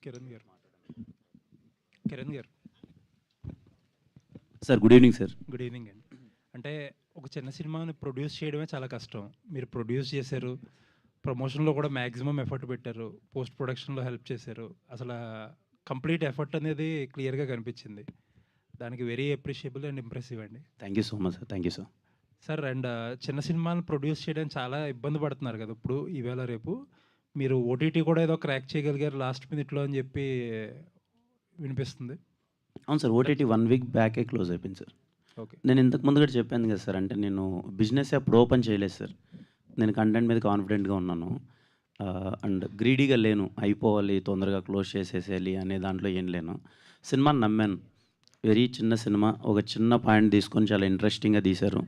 కిరణ్ గారు కిరణ్ గారు sir good evening sir. Good evening అండి. అంటే ఒక చిన్న సినిమాని ప్రొడ్యూస్ చేయడమే చాలా కష్టం. మీరు ప్రొడ్యూస్ చేశారు, ప్రమోషన్లో కూడా మ్యాక్సిమం ఎఫర్ట్ పెట్టారు, పోస్ట్ ప్రొడక్షన్లో హెల్ప్ చేశారు. అసలు కంప్లీట్ ఎఫర్ట్ అనేది క్లియర్గా కనిపించింది. దానికి వెరీ అప్రిషియబుల్ అండ్ ఇంప్రెసివ్ అండి. Thank you so much sir. Thank you sir. Sir and చిన్న సినిమాలను ప్రొడ్యూస్ చేయడానికి చాలా ఇబ్బంది పడుతున్నారు కదా ఇప్పుడు ఈవేళ రేపు. మీరు ఓటీటీ కూడా ఏదో క్రాక్ చేయగలిగారు లాస్ట్ మినిట్లో అని చెప్పి వినిపిస్తుంది. అవును సార్, ఓటీటీ 1 వీక్ బ్యాకే క్లోజ్ అయిపోయింది సార్. ఓకే. నేను ఇంతకు ముందు కూడా చెప్పాను కదా సార్, అంటే నేను బిజినెస్ అప్పుడు ఓపెన్ చేయలేదు సార్. నేను కంటెంట్ మీద కాన్ఫిడెంట్గా ఉన్నాను అండ్ గ్రీడీగా లేను, అయిపోవాలి తొందరగా క్లోజ్ చేసేసేయాలి అనే దాంట్లో ఏం లేను. సినిమాని నమ్మాను. వెరీ చిన్న సినిమా, ఒక చిన్న పాయింట్ తీసుకొని చాలా ఇంట్రెస్టింగ్గా తీశారు.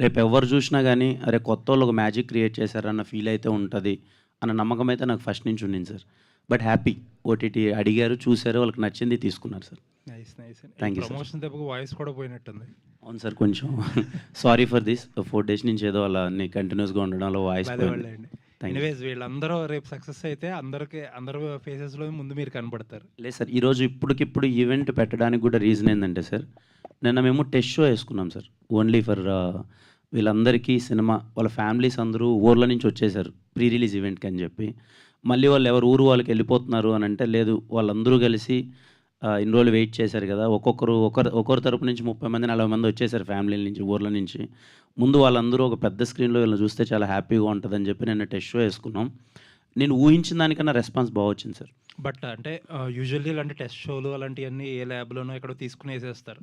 రేపు ఎవరు చూసినా కానీ అరే కొత్త వాళ్ళు ఒక మ్యాజిక్ క్రియేట్ చేశారన్న ఫీల్ అయితే ఉంటుంది అన్న నమ్మకం అయితే నాకు ఫస్ట్ నుంచి ఉండింది సార్. బట్ హ్యాపీ, ఓటీటీ అడిగారు, చూశారు, వాళ్ళకి నచ్చింది, తీసుకున్నారు sir. Nice nice. Thank you sir. Promotion దెబ్బకు వాయిస్ కూడా పోయినట్టుంది. అవును సార్, కొంచెం సారీ ఫర్ దిస్. 4 days నుంచి ఏదో అలా అన్ని కంటిన్యూస్గా ఉండడంలో వాయిస్ అండి. Thank you. ఎనీవేస్ వీళ్ళందరూ రేపు సక్సెస్ అయితే అందరూ ఫేసెస్లో ముందు మీరు కనపడతారు. లేదు సార్, ఈరోజు ఇప్పటికిప్పుడు ఈవెంట్ పెట్టడానికి కూడా రీజన్ ఏంటంటే సార్, నిన్న మేము టెస్ట్ షో వేసుకున్నాం సార్. ఓన్లీ ఫర్ వీళ్ళందరికీ సినిమా వాళ్ళ ఫ్యామిలీస్ అందరూ ఊర్ల నుంచి వచ్చేసారు ప్రీ రిలీజ్ ఈవెంట్కి అని చెప్పి. మళ్ళీ వాళ్ళు ఎవరు ఊరు వాళ్ళకి వెళ్ళిపోతున్నారు అని అంటే లేదు, వాళ్ళందరూ కలిసి ఇన్ని రోజులు వెయిట్ చేశారు కదా, ఒకరి తరపు నుంచి 30 మంది 40 మంది వచ్చేసారు ఫ్యామిలీల నుంచి ఊర్ల నుంచి. ముందు వాళ్ళందరూ ఒక పెద్ద స్క్రీన్లో వీళ్ళని చూస్తే చాలా హ్యాపీగా ఉంటుందని చెప్పి నిన్న టెస్ట్ షో వేసుకున్నాం. నేను ఊహించిన దానికన్నా రెస్పాన్స్ బాగా వచ్చింది సార్. బట్ అంటే యూజువల్లీ ఇలాంటి టెస్ట్ షోలు అలాంటివన్నీ ఏ ల్యాబ్లోనో ఎక్కడో తీసుకుని వేసేస్తారు.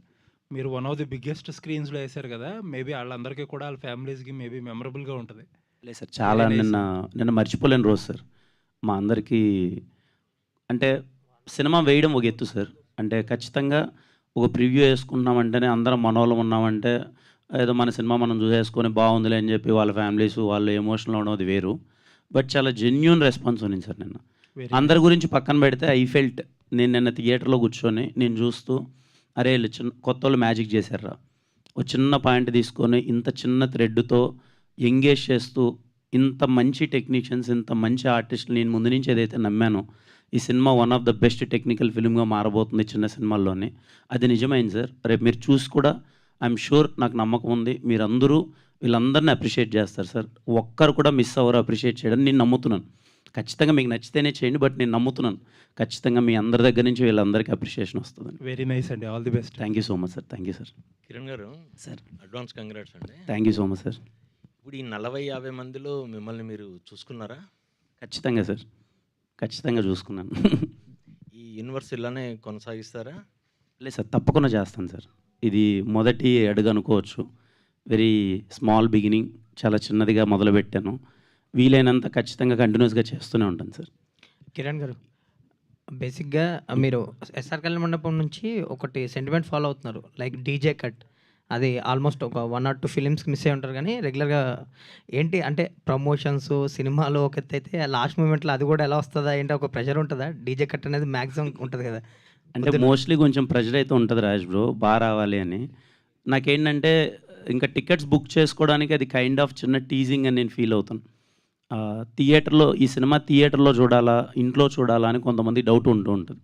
మీరు వన్ ఆఫ్ ది బిగ్గెస్ట్ స్క్రీన్స్లో వేశారు కదా, మేబీ వాళ్ళందరికీ కూడా వాళ్ళ ఫ్యామిలీస్కి మేబీ మెమరబుల్గా ఉంటుంది. లేదు సార్, చాలా నిన్న మర్చిపోలేని రోజు సార్ మా అందరికీ. అంటే సినిమా వేయడం ఒక ఎత్తు సార్, అంటే ఖచ్చితంగా ఒక ప్రివ్యూ వేసుకుంటున్నామంటేనే అందరం మనోళ్ళం ఉన్నామంటే ఏదో మన సినిమా మనం చూసేసుకొని బాగుందిలే అని చెప్పి వాళ్ళ ఫ్యామిలీస్ వాళ్ళు ఎమోషనల్ అవడం అది వేరు. బట్ చాలా జెన్యూన్ రెస్పాన్స్ ఉంది సార్ నిన్న. అందరి గురించి పక్కన పెడితే ఐ ఫెల్ట్, నేను నిన్న థియేటర్లో కూర్చొని నేను చూస్తూ అరే వీళ్ళు కొత్త వాళ్ళు మ్యాజిక్ చేశారా, ఒక చిన్న పాయింట్ తీసుకొని ఇంత చిన్న థ్రెడ్తో ఎంగేజ్ చేస్తూ ఇంత మంచి టెక్నీషియన్స్ ఇంత మంచి ఆర్టిస్టులు నేను ముందు నుంచి ఏదైతే నమ్మానో ఈ cinema one of the best technical ఫిల్మ్గా మారబోతుంది చిన్న సినిమాల్లోనే, అది నిజమైంది సార్. రేపు మీరు చూసి కూడా ఐఎమ్ షూర్, నాకు నమ్మకం ఉంది మీరందరూ వీళ్ళందరినీ అప్రిషియేట్ చేస్తారు సార్. ఒక్కరు కూడా మిస్ అవ్వరు అప్రిషియేట్ చేయడం, నేను నమ్ముతున్నాను. ఖచ్చితంగా మీకు నచ్చితేనే చేయండి, బట్ నేను నమ్ముతున్నాను ఖచ్చితంగా మీ అందరి దగ్గర నుంచి వీళ్ళందరికీ అప్రిషియేషన్ వస్తుంది. వెరీ నైస్ అండి, all the best. Thank you so much sir. Thank you sir. Kiran గారు సార్ అడ్వాన్స్ కంగ్రాట్స్ అండి. Thank you so much sir. ఇప్పుడు ఈ 40-50 మందిలో మిమ్మల్ని మీరు చూసుకున్నారా? ఖచ్చితంగా సార్, ఖచ్చితంగా చూసుకున్నాను. ఈ యూనివర్స్ ఇలానే కొనసాగిస్తారా? లేదు సార్, తప్పకుండా చేస్తాను సార్. ఇది మొదటి అడుగు అనుకోవచ్చు. వెరీ స్మాల్ బిగినింగ్, చాలా చిన్నదిగా మొదలుపెట్టాను. వీలైనంత ఖచ్చితంగా కంటిన్యూస్గా చేస్తూనే ఉంటాను సార్. కిరణ్ గారు, బేసిక్గా మీరు ఎస్ఆర్ కళ్యాణ మండపం నుంచి ఒకటి సెంటిమెంట్ ఫాలో అవుతున్నారు, లైక్ డీజే కట్. అది ఆల్మోస్ట్ ఒక 1 or 2 ఫిలిమ్స్కి మిస్ అయ్యి ఉంటారు, కానీ రెగ్యులర్గా ఏంటి అంటే ప్రమోషన్స్ సినిమాలో ఒక ఎత్తు అయితే లాస్ట్ మూమెంట్లో అది కూడా ఎలా వస్తుందా ఏంటి, ఒక ప్రెషర్ ఉంటుందా? డీజే కట్ అనేది మ్యాక్సిమం ఉంటుంది కదా. అంటే మోస్ట్లీ కొంచెం ప్రెషర్ అయితే ఉంటుంది రాజ్ బ్రో, బాగా రావాలి అని. నాకేంటంటే ఇంకా టికెట్స్ బుక్ చేసుకోవడానికి అది కైండ్ ఆఫ్ చిన్న టీజింగ్ అని నేను ఫీల్ అవుతాను. థియేటర్లో ఈ సినిమా థియేటర్లో చూడాలా ఇంట్లో చూడాలా అని కొంతమంది డౌట్ ఉంటూ ఉంటుంది.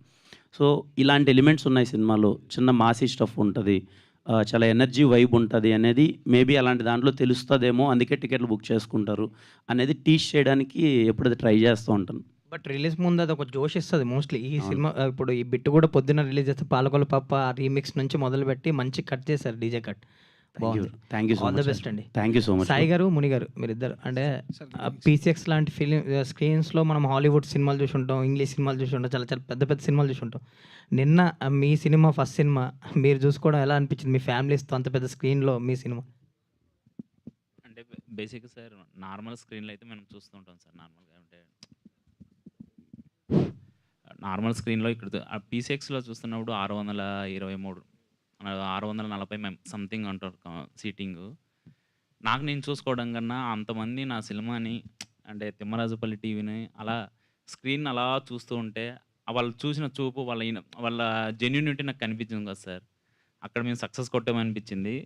సో ఇలాంటి ఎలిమెంట్స్ ఉన్నాయి సినిమాలో, చిన్న మాసీ స్టఫ్ ఉంటుంది, చాలా ఎనర్జీ వైబ్ ఉంటుంది అనేది మేబీ అలాంటి దాంట్లో తెలుస్తుందేమో, అందుకే టికెట్లు బుక్ చేసుకుంటారు అనేది టీచ్ చేయడానికి ఎప్పుడైతే ట్రై చేస్తూ ఉంటాను. బట్ రిలీజ్ ముందు అది ఒక జోష్ ఇస్తుంది మోస్ట్లీ. ఈ సినిమా ఇప్పుడు ఈ బిట్ కూడా పొద్దున్న రిలీజ్ చేస్తే పాలకొల పాప రీమిక్స్ నుంచి మొదలుపెట్టి మంచి కట్ చేశారు DJ cut. Thank you so all the much. Best అండి. Thank you so much. Sai గారు, ముని గారు, మీరిద్దరు అంటే పీసీఎక్స్ లాంటి ఫిలిం స్క్రీన్స్లో మనం హాలీవుడ్ సినిమాలు చూసి ఉంటాం, ఇంగ్లీష్ సినిమాలు చూసి ఉంటాం, చాలా చాలా పెద్ద పెద్ద సినిమాలు చూసి ఉంటాం. నిన్న మీ సినిమా ఫస్ట్ సినిమా మీరు చూసుకోవడం ఎలా అనిపించింది? మీ ఫ్యామిలీస్తో అంత పెద్ద స్క్రీన్లో మీ సినిమా. అంటే బేసిక్గా సార్ నార్మల్ స్క్రీన్లో అయితే మనం చూస్తూ ఉంటాం సార్. నార్మల్గా అంటే నార్మల్ స్క్రీన్లో ఇక్కడ పీసీఎక్స్లో చూస్తున్నప్పుడు 623 640 సంథింగ్ అంటారు సీటింగు. నాకు నేను చూసుకోవడం కన్నా అంతమంది నా సినిమాని అంటే తిమ్మరాజుపల్లి టీవీని అలా స్క్రీన్ అలా చూస్తూ ఉంటే వాళ్ళు చూసిన చూపు వాళ్ళ జెన్యూనిటీ నాకు కనిపించింది కదా సార్. అక్కడ మేము సక్సెస్ కొట్టామనిపించింది.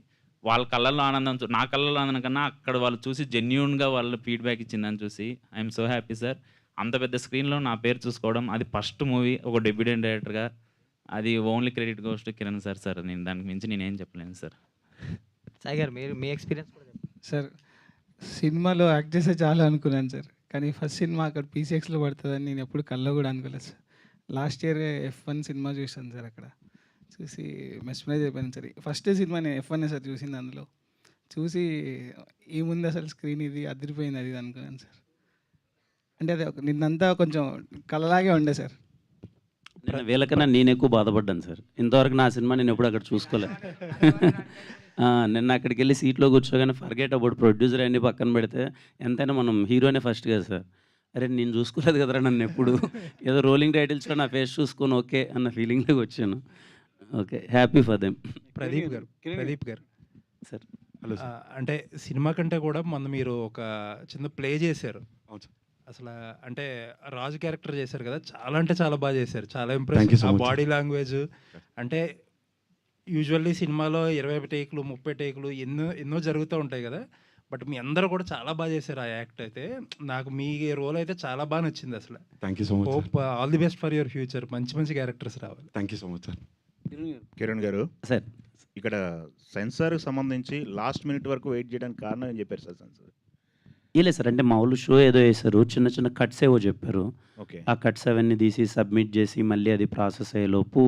వాళ్ళ కళ్ళల్లో ఆనందం నా కళ్ళల్లో ఆనందం కన్నా అక్కడ వాళ్ళు చూసి జెన్యూన్గా వాళ్ళు ఫీడ్బ్యాక్ ఇచ్చిందని చూసి ఐఎమ్ సో హ్యాపీ సార్. అంత పెద్ద స్క్రీన్‌లో నా పేరు చూసుకోవడం, అది ఫస్ట్ మూవీ ఒక డెబ్యూటెంట్ డైరెక్టర్‌గా, అది only credit goes to Kiran sir. Sir నేను దానికి మించి నేనేం చెప్పలేను సార్. సాయి గారు మీరు మీ ఎక్స్పీరియన్స్ కూడా చెప్పండి. సార్ సినిమాలో యాక్ట్ చేస్తే చాలా అనుకున్నాను సార్, కానీ ఫస్ట్ సినిమా అక్కడ పీసీఎక్స్లో పడుతుందని నేను ఎప్పుడు కల్లో కూడా అనుకోలేదు sir. Last year F1 cinema చూసాను సార్, అక్కడ చూసి మెస్మరైజ్ అయిపోయాను సార్. ఫస్ట్ సినిమా నేను F1 సార్ చూసింది, అందులో చూసి ఏముంది అసలు స్క్రీన్ ఇది అదిరిపోయింది అది ఇది అనుకున్నాను సార్. అంటే అది నిన్నంతా కొంచెం కలలాగే ఉండే సార్. నిన్న వీళ్ళకన్నా నేను ఎక్కువ బాధపడ్డాను సార్. ఇంతవరకు నా సినిమా నేను ఎప్పుడు అక్కడ చూసుకోలేదు. నిన్న అక్కడికి వెళ్ళి సీట్లో కూర్చోగానే ఫర్గెట్ అబౌట్ ప్రొడ్యూసర్ అన్ని పక్కన పెడితే ఎంతైనా మనం హీరోనే ఫస్ట్ కదా సార్. అరే నేను చూసుకోలేదు కదరా నన్ను ఎప్పుడు, ఏదో రోలింగ్ టైటిల్స్లో నా ఫేస్ చూసుకొని ఓకే అన్న ఫీలింగ్లోకి వచ్చాను. Okay, happy for them. Pradeep గారు సార్ అంటే సినిమా కంటే కూడా మీరు ఒక చిన్న ప్లే చేశారు. అవును సార్. అసలు అంటే రాజు క్యారెక్టర్ చేశారు కదా, చాలా అంటే చాలా బాగా చేశారు. చాలా Thank you ఇంప్రెస్. so ఆ much, బాడీ లాంగ్వేజ్ అంటే యూజువల్లీ సినిమాలో 20 టేకులు 30 టేకులు ఎన్నో జరుగుతూ ఉంటాయి కదా, బట్ మీ అందరూ కూడా చాలా బాగా చేశారు ఆ యాక్ట్. అయితే నాకు మీ రోల్ అయితే చాలా బాగా నచ్చింది అసలు. Thank you so much sir. Hope all the best for your future. మంచి క్యారెక్టర్స్ రావాలి. Thank you so much sir. Kiran గారు, సార్ ఇక్కడ సెన్సార్కి సంబంధించి లాస్ట్ మినిట్ వరకు వెయిట్ చేయడానికి కారణం ఏం చెప్పారు సార్ సెన్సార్? లేదు సార్, అంటే మా వాళ్ళు షో ఏదో వేశారు, చిన్న చిన్న కట్స్ ఏవో చెప్పారు. ఓకే. ఆ కట్స్ అవన్నీ తీసి సబ్మిట్ చేసి మళ్ళీ అది ప్రాసెస్ అయ్యేలోపు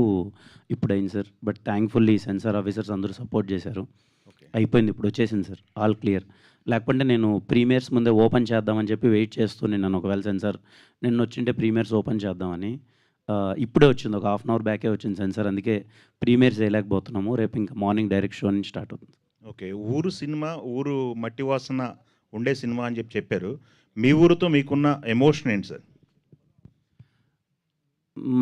ఇప్పుడు అయింది sir. But thankfully censor officers అందరూ సపోర్ట్ చేశారు. ఓకే. అయిపోయింది, ఇప్పుడు వచ్చేసింది సార్, ఆల్ క్లియర్. లేకపోతే నేను ప్రీమియర్స్ ముందే ఓపెన్ చేద్దామని చెప్పి వెయిట్ చేస్తూ నిన్నాను. ఒకవేళ సెన్సార్ నిన్న వచ్చింటే ప్రీమియర్స్ ఓపెన్ చేద్దామని. ఇప్పుడే వచ్చింది, ఒక హాఫ్ అన్ అవర్ బ్యాకే వచ్చింది సెన్సార్. అందుకే ప్రీమియర్స్ వేయలేకపోతున్నాము. రేపు ఇంకా మార్నింగ్ డైరెక్ట్ షో నుంచి స్టార్ట్ అవుతుంది. ఓకే. ఊరు సినిమా, ఊరు మట్టి వాసన ఉండే సినిమా అని చెప్పారు. మీ ఊరితో మీకున్న ఎమోషన్ ఏంటి సార్?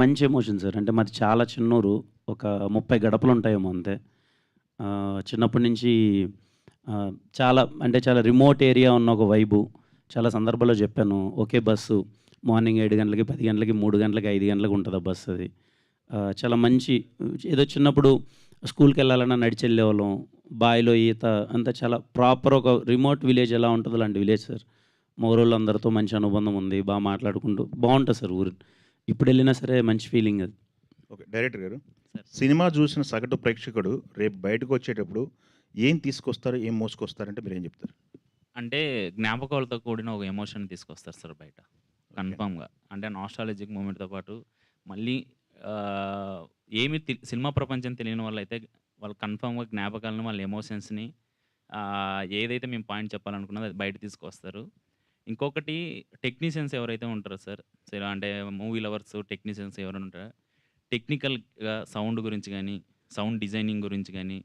మంచి ఎమోషన్ సార్. అంటే మాది చాలా చిన్నూరు, ఒక 30 గడపలు ఉంటాయేమో అంతే. చిన్నప్పటి నుంచి చాలా అంటే చాలా రిమోట్ ఏరియా ఉన్న ఒక వైబు. చాలా సందర్భాల్లో చెప్పాను, ఒకే బస్సు మార్నింగ్ 7 గంటలకి 10 గంటలకి 3 గంటలకి 5 గంటలకు ఉంటుంది ఆ బస్సు. అది చాలా మంచి, ఏదో చిన్నప్పుడు స్కూల్కి వెళ్ళాలన్నా నడిచి వెళ్ళేవాళ్ళం. బావిలో ఈత అంతా చాలా ప్రాపర్ ఒక రిమోట్ విలేజ్ ఎలా ఉంటుందో అలాంటి విలేజ్ సార్. మా ఊరోళ్ళు అందరితో మంచి అనుబంధం ఉంది, బాగా మాట్లాడుకుంటూ బాగుంటుంది సార్ ఊరు. ఇప్పుడు వెళ్ళినా సరే మంచి ఫీలింగ్ అది. ఓకే. డైరెక్టర్ గారు, సార్. సినిమా చూసిన సగటు ప్రేక్షకుడు రేపు బయటకు వచ్చేటప్పుడు ఏం తీసుకొస్తారు, ఏం మోసుకొస్తారంటే మీరు ఏం చెప్తారు? అంటే జ్ఞాపకాలతో కూడిన ఒక ఎమోషన్ తీసుకొస్తారు సార్ బయట కన్ఫామ్గా. అంటే నాస్టాలజిక్ మూమెంట్తో పాటు మళ్ళీ సినిమా ప్రపంచం తెలియని వాళ్ళైతే వాళ్ళు కన్ఫామ్గా జ్ఞాపకాలను, వాళ్ళ ఎమోషన్స్ని, ఏదైతే మేము పాయింట్ చెప్పాలనుకున్నదో అది బయట తీసుకొస్తారు. ఇంకొకటి టెక్నీషియన్స్ ఎవరైతే ఉంటారో సార్, అంటే మూవీ లవర్స్ టెక్నీషియన్స్ ఎవరైనా ఉంటారో, టెక్నికల్గా సౌండ్ గురించి కానీ, సౌండ్ డిజైనింగ్ గురించి కానీ,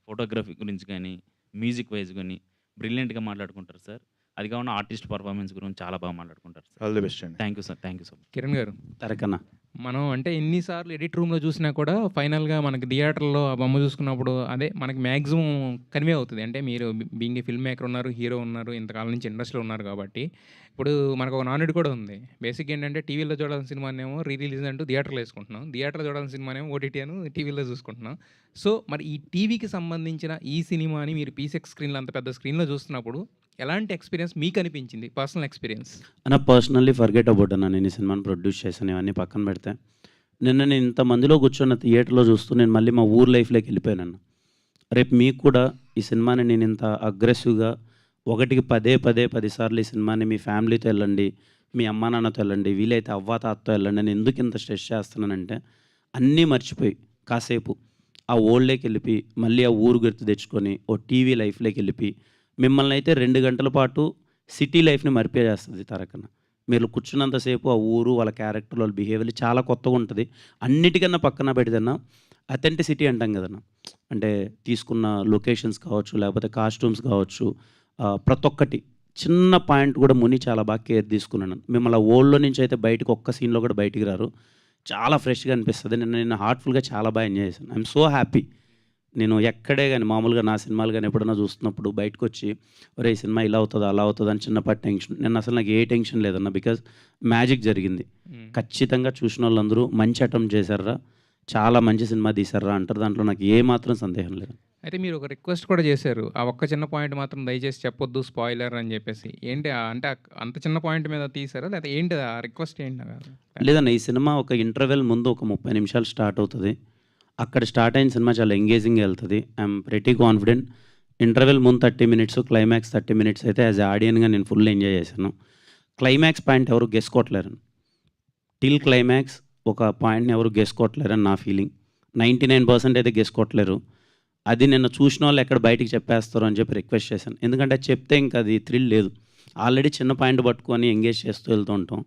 ఫోటోగ్రఫీ గురించి కానీ, మ్యూజిక్ వైజ్ కానీ బ్రిలియంట్గా మాట్లాడుకుంటారు సార్. అది కాకుండా ఆర్టిస్ట్ పర్ఫార్మెన్స్ గురించి చాలా బాగా మాట్లాడుకుంటారు సార్. ఆల్ ది బెస్ట్ అండి. Thank you sir. Thank you so much. Kiran గారు, తరకన్నా మనం అంటే ఎన్నిసార్లు ఎడిట్ రూమ్లో చూసినా కూడా ఫైనల్గా మనకి థియేటర్లో ఆ బొమ్మ చూసుకున్నప్పుడు అదే మనకి మ్యాక్సిమం కన్వే అవుతుంది. అంటే మీరు బీయింగ్ ఏ ఫిల్మ్ మేకర్ ఉన్నారు, హీరో ఉన్నారు, ఇంతకాలం నుంచి ఇండస్ట్రీలో ఉన్నారు కాబట్టి ఇప్పుడు మనకు ఒక నానుడి కూడా ఉంది. బేసిక్ ఏంటంటే టీవీలో చూడాల్సిన సినిమానేమో రిలీజ్ అంటూ థియేటర్లో వేసుకుంటున్నాం, థియేటర్లో చూడాల్సిన సినిమానేమో ఓటీటీ అని టీవీలో చూసుకుంటున్నాం. సో మరి ఈ టీవీకి సంబంధించిన ఈ సినిమాని మీరు పీసెక్స్ స్క్రీన్లో అంత పెద్ద స్క్రీన్లో చూస్తున్నప్పుడు ఎలాంటి ఎక్స్పీరియన్స్ మీకు అనిపించింది, పర్సనల్ ఎక్స్పీరియన్స్? అన్న పర్సనల్లీ ఫర్గెట్ అబౌట్ అన్న, నేను ఈ సినిమాని ప్రొడ్యూస్ చేశాను, ఇవన్నీ పక్కన పెడితే నిన్న నేను ఇంతమందిలో కూర్చున్న థియేటర్లో చూస్తూ నేను మళ్ళీ మా ఊరు లైఫ్లోకి వెళ్ళిపోయాను. రేపు మీకు కూడా ఈ సినిమాని నేను ఇంత అగ్రెసివ్గా ఒకటికి 10 సార్లు ఈ సినిమాని మీ ఫ్యామిలీతో వెళ్ళండి, మీ అమ్మా నాన్నతో వెళ్ళండి, వీలైతే అవ్వాతాతతో వెళ్ళండి, నేను ఎందుకు ఇంత స్ట్రెస్ చేస్తున్నానంటే అన్నీ మర్చిపోయి కాసేపు ఆ ఓల్డ్లోకి వెళ్ళిపోయి మళ్ళీ ఆ ఊరు గుర్తు తెచ్చుకొని ఓ టీవీ లైఫ్లోకి వెళ్ళిపోయి మిమ్మల్ని అయితే 2 గంటల పాటు సిటీ లైఫ్ని మరిపేసేస్తుంది తరకన్నా. మీరు కూర్చున్నంతసేపు ఆ ఊరు, వాళ్ళ క్యారెక్టర్, వాళ్ళ బిహేవియర్ చాలా కొత్తగా ఉంటుంది. అన్నిటికన్నా పక్కన పెడితేనా అథెంటిసిటీ అంటాం కదన్నా, అంటే తీసుకున్న లొకేషన్స్ కావచ్చు, లేకపోతే కాస్ట్యూమ్స్ కావచ్చు, ప్రతి ఒక్కటి చిన్న పాయింట్ కూడా ముని చాలా బాగా కేర్ తీసుకున్నాను. మిమ్మల్ని ఆ ఓల్డ్లో నుంచి అయితే బయటకు ఒక్క సీన్లో కూడా బయటికి రారు, చాలా ఫ్రెష్గా అనిపిస్తుంది. నేను హార్ట్ఫుల్గా చాలా బాగా ఎంజాయ్ చేశాను. I'm so happy. నేను ఎక్కడే కానీ మామూలుగా నా సినిమాలు కానీ ఎప్పుడైనా చూస్తున్నప్పుడు బయటకు వచ్చి ఒరే ఈ సినిమా ఇలా అవుతుంది అలా అవుతుంది అని చిన్నపాటి టెన్షన్, నేను అసలు నాకు ఏ టెన్షన్ లేదన్న, బికాజ్ మ్యాజిక్ జరిగింది. ఖచ్చితంగా చూసిన వాళ్ళందరూ మంచి అటెంప్ట్ చేశారా, చాలా మంచి సినిమా తీశారా అంటారు, దాంట్లో నాకు ఏమాత్రం సందేహం లేదు. అయితే మీరు ఒక రిక్వెస్ట్ కూడా చేశారు. ఆ ఒక్క చిన్న పాయింట్ మాత్రం దయచేసి చెప్పొద్దు స్పాయిలర్ అని చెప్పేసి. ఏంటి అంటే అంత చిన్న పాయింట్ మీద తీశారా? లేకపోతే ఏంటి ఆ రిక్వెస్ట్ ఏంటి? లేదన్న, ఈ సినిమా ఒక ఇంటర్వెల్ ముందు ఒక 30 నిమిషాలు స్టార్ట్ అవుతుంది. అక్కడ స్టార్ట్ అయిన సినిమా చాలా ఎంగేజింగ్గా వెళ్తుంది. I'm pretty confident. ఇంటర్వెల్ ముందు 30 మినిట్స్, క్లైమాక్స్ 30 మినిట్స్ అయితే యాజ్ ఆడియన్గా నేను ఫుల్ ఎంజాయ్ చేశాను. క్లైమాక్స్ పాయింట్ ఎవరు గెస్ కొట్టలేరు. టిల్ క్లైమాక్స్ ఒక పాయింట్ని ఎవరు గెస్ కొట్టలేరని నా ఫీలింగ్. 99% అయితే గెస్ కొట్టలేరు. అది నిన్న చూసిన వాళ్ళు ఎక్కడ బయటికి చెప్పేస్తారు అని చెప్పి రిక్వెస్ట్ చేశాను. ఎందుకంటే అది చెప్తే ఇంకా అది థ్రిల్ లేదు. ఆల్రెడీ చిన్న పాయింట్ పట్టుకొని ఎంగేజ్ చేస్తూ వెళ్తూ ఉంటాం.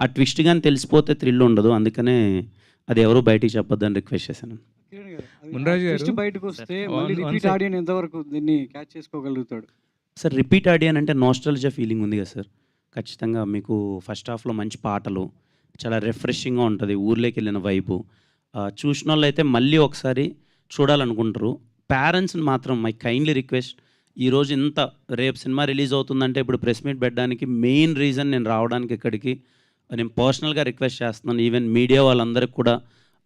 ఆ ట్విస్ట్ కానీ తెలిసిపోతే థ్రిల్ ఉండదు. అందుకనే అది ఎవరు బయటికి చెప్పొద్దని రిక్వెస్ట్ చేశాను. మున్రాజు గారు ట్విస్ట్ బయటకు వస్తే Sir, మళ్ళీ one రిపీట్ sec. ఆడియన్ ఎంతవరకు దీన్ని క్యాచ్ చేసుకోగలుగుతాడు? సార్, రిపీట్ ఆడియన్ అంటే నాస్టాల్జియా ఫీలింగ్ ఉంది కదా సార్. ఖచ్చితంగా మీకు ఫస్ట్ హాఫ్లో మంచి పాటలు, చాలా రిఫ్రెషింగ్గా ఉంటుంది, ఊర్లోకి వెళ్ళిన వైపు. చూసిన వాళ్ళు అయితే మళ్ళీ ఒకసారి చూడాలనుకుంటారు. పేరెంట్స్ని మాత్రం మై కైండ్లీ రిక్వెస్ట్, ఈరోజు ఇంత రేపు సినిమా రిలీజ్ అవుతుందంటే ఇప్పుడు ప్రెస్ మీట్ పెట్టడానికి మెయిన్ రీజన్ నేను రావడానికి ఇక్కడికి నేను పర్సనల్గా రిక్వెస్ట్ చేస్తున్నాను. ఈవెన్ మీడియా వాళ్ళందరికీ కూడా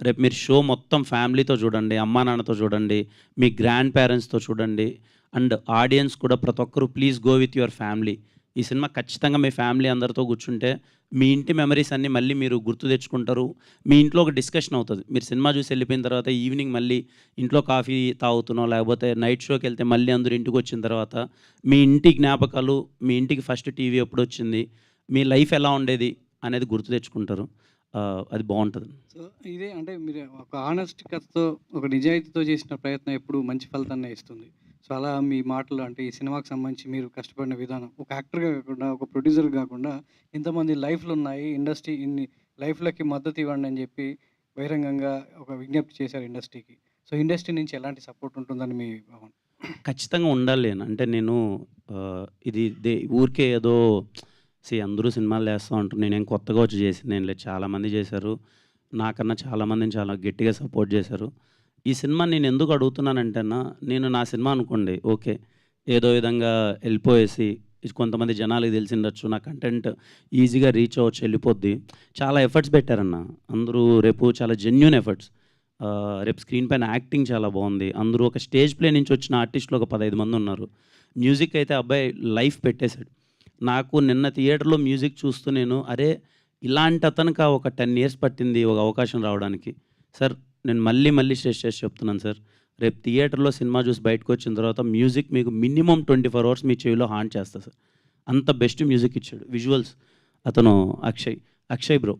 రేపు మీరు షో మొత్తం ఫ్యామిలీతో చూడండి, అమ్మా నాన్నతో చూడండి, మీ గ్రాండ్ పేరెంట్స్తో చూడండి. అండ్ ఆడియన్స్ కూడా ప్రతి ఒక్కరు please go with your family. ఈ సినిమా ఖచ్చితంగా మీ ఫ్యామిలీ అందరితో కూర్చుంటే మీ ఇంటి మెమరీస్ అన్నీ మళ్ళీ మీరు గుర్తు తెచ్చుకుంటారు. మీ ఇంట్లో ఒక డిస్కషన్ అవుతుంది. మీరు సినిమా చూసి వెళ్ళిపోయిన తర్వాత ఈవినింగ్ మళ్ళీ ఇంట్లో కాఫీ తాగుతున్నాం, లేకపోతే నైట్ షోకి వెళ్తే మళ్ళీ అందరూ ఇంటికి వచ్చిన తర్వాత మీ ఇంటి జ్ఞాపకాలు, మీ ఇంటికి ఫస్ట్ టీవీ ఎప్పుడు వచ్చింది, మీ లైఫ్ ఎలా ఉండేది అనేది గుర్తు తెచ్చుకుంటారు. అది బాగుంటుంది. సో ఇదే అంటే మీరు ఒక ఆనెస్టికతో, ఒక నిజాయితీతో చేసిన ప్రయత్నం ఎప్పుడు మంచి ఫలితాన్ని ఇస్తుంది. సో అలా మీ మాటలు అంటే ఈ సినిమాకి సంబంధించి మీరు కష్టపడిన విధానం, ఒక యాక్టర్గా కాకుండా, ఒక ప్రొడ్యూసర్ కాకుండా ఇంతమంది లైఫ్లు ఉన్నాయి, ఇండస్ట్రీ ఇన్ని లైఫ్లకి మద్దతు ఇవ్వండి అని చెప్పి బహిరంగంగా ఒక విజ్ఞప్తి చేశారు ఇండస్ట్రీకి. సో ఇండస్ట్రీ నుంచి ఎలాంటి సపోర్ట్ ఉంటుందని మీ భావన? ఖచ్చితంగా ఉండాలి. అంటే నేను ఇది ఊరికే ఏదో అందరూ సినిమాలు చేస్తూ ఉంటారు, నేనేం కొత్తగా వచ్చి చేసింది ఏం లేదు. చాలామంది చేశారు, నాకన్నా చాలామందిని చాలా గట్టిగా సపోర్ట్ చేశారు. ఈ సినిమా నేను ఎందుకు అడుగుతున్నానంటేనా, నేను నా సినిమా అనుకోండి ఓకే, ఏదో విధంగా వెళ్ళిపోయేసి కొంతమంది జనాలకి తెలిసిండొచ్చు, నా కంటెంట్ ఈజీగా రీచ్ అవ్వచ్చు, వెళ్ళిపోద్ది. చాలా ఎఫర్ట్స్ పెట్టారన్న అందరూ. రేపు చాలా జెన్యూన్ ఎఫర్ట్స్. రేపు స్క్రీన్ పైన యాక్టింగ్ చాలా బాగుంది. అందరూ ఒక స్టేజ్ ప్లే నుంచి వచ్చిన ఆర్టిస్టులు ఒక 15 మంది ఉన్నారు. మ్యూజిక్ అయితే అబ్బాయి లైఫ్ పెట్టేశాడు. నాకు నిన్న థియేటర్లో మ్యూజిక్ చూస్తూ నేను అరే ఇలాంటి అతనికి ఒక 10 ఇయర్స్ పట్టింది ఒక అవకాశం రావడానికి. సార్ నేను మళ్ళీ స్ట్రెస్ చేసి చెప్తున్నాను సార్, రేపు థియేటర్లో సినిమా చూసి బయటకు వచ్చిన తర్వాత మ్యూజిక్ మీకు మినిమం 24 అవర్స్ మీ చెవిలో హాంట్ చేస్తా సార్. అంత బెస్ట్ మ్యూజిక్ ఇచ్చాడు. విజువల్స్ అతను అక్షయ్ బ్రో,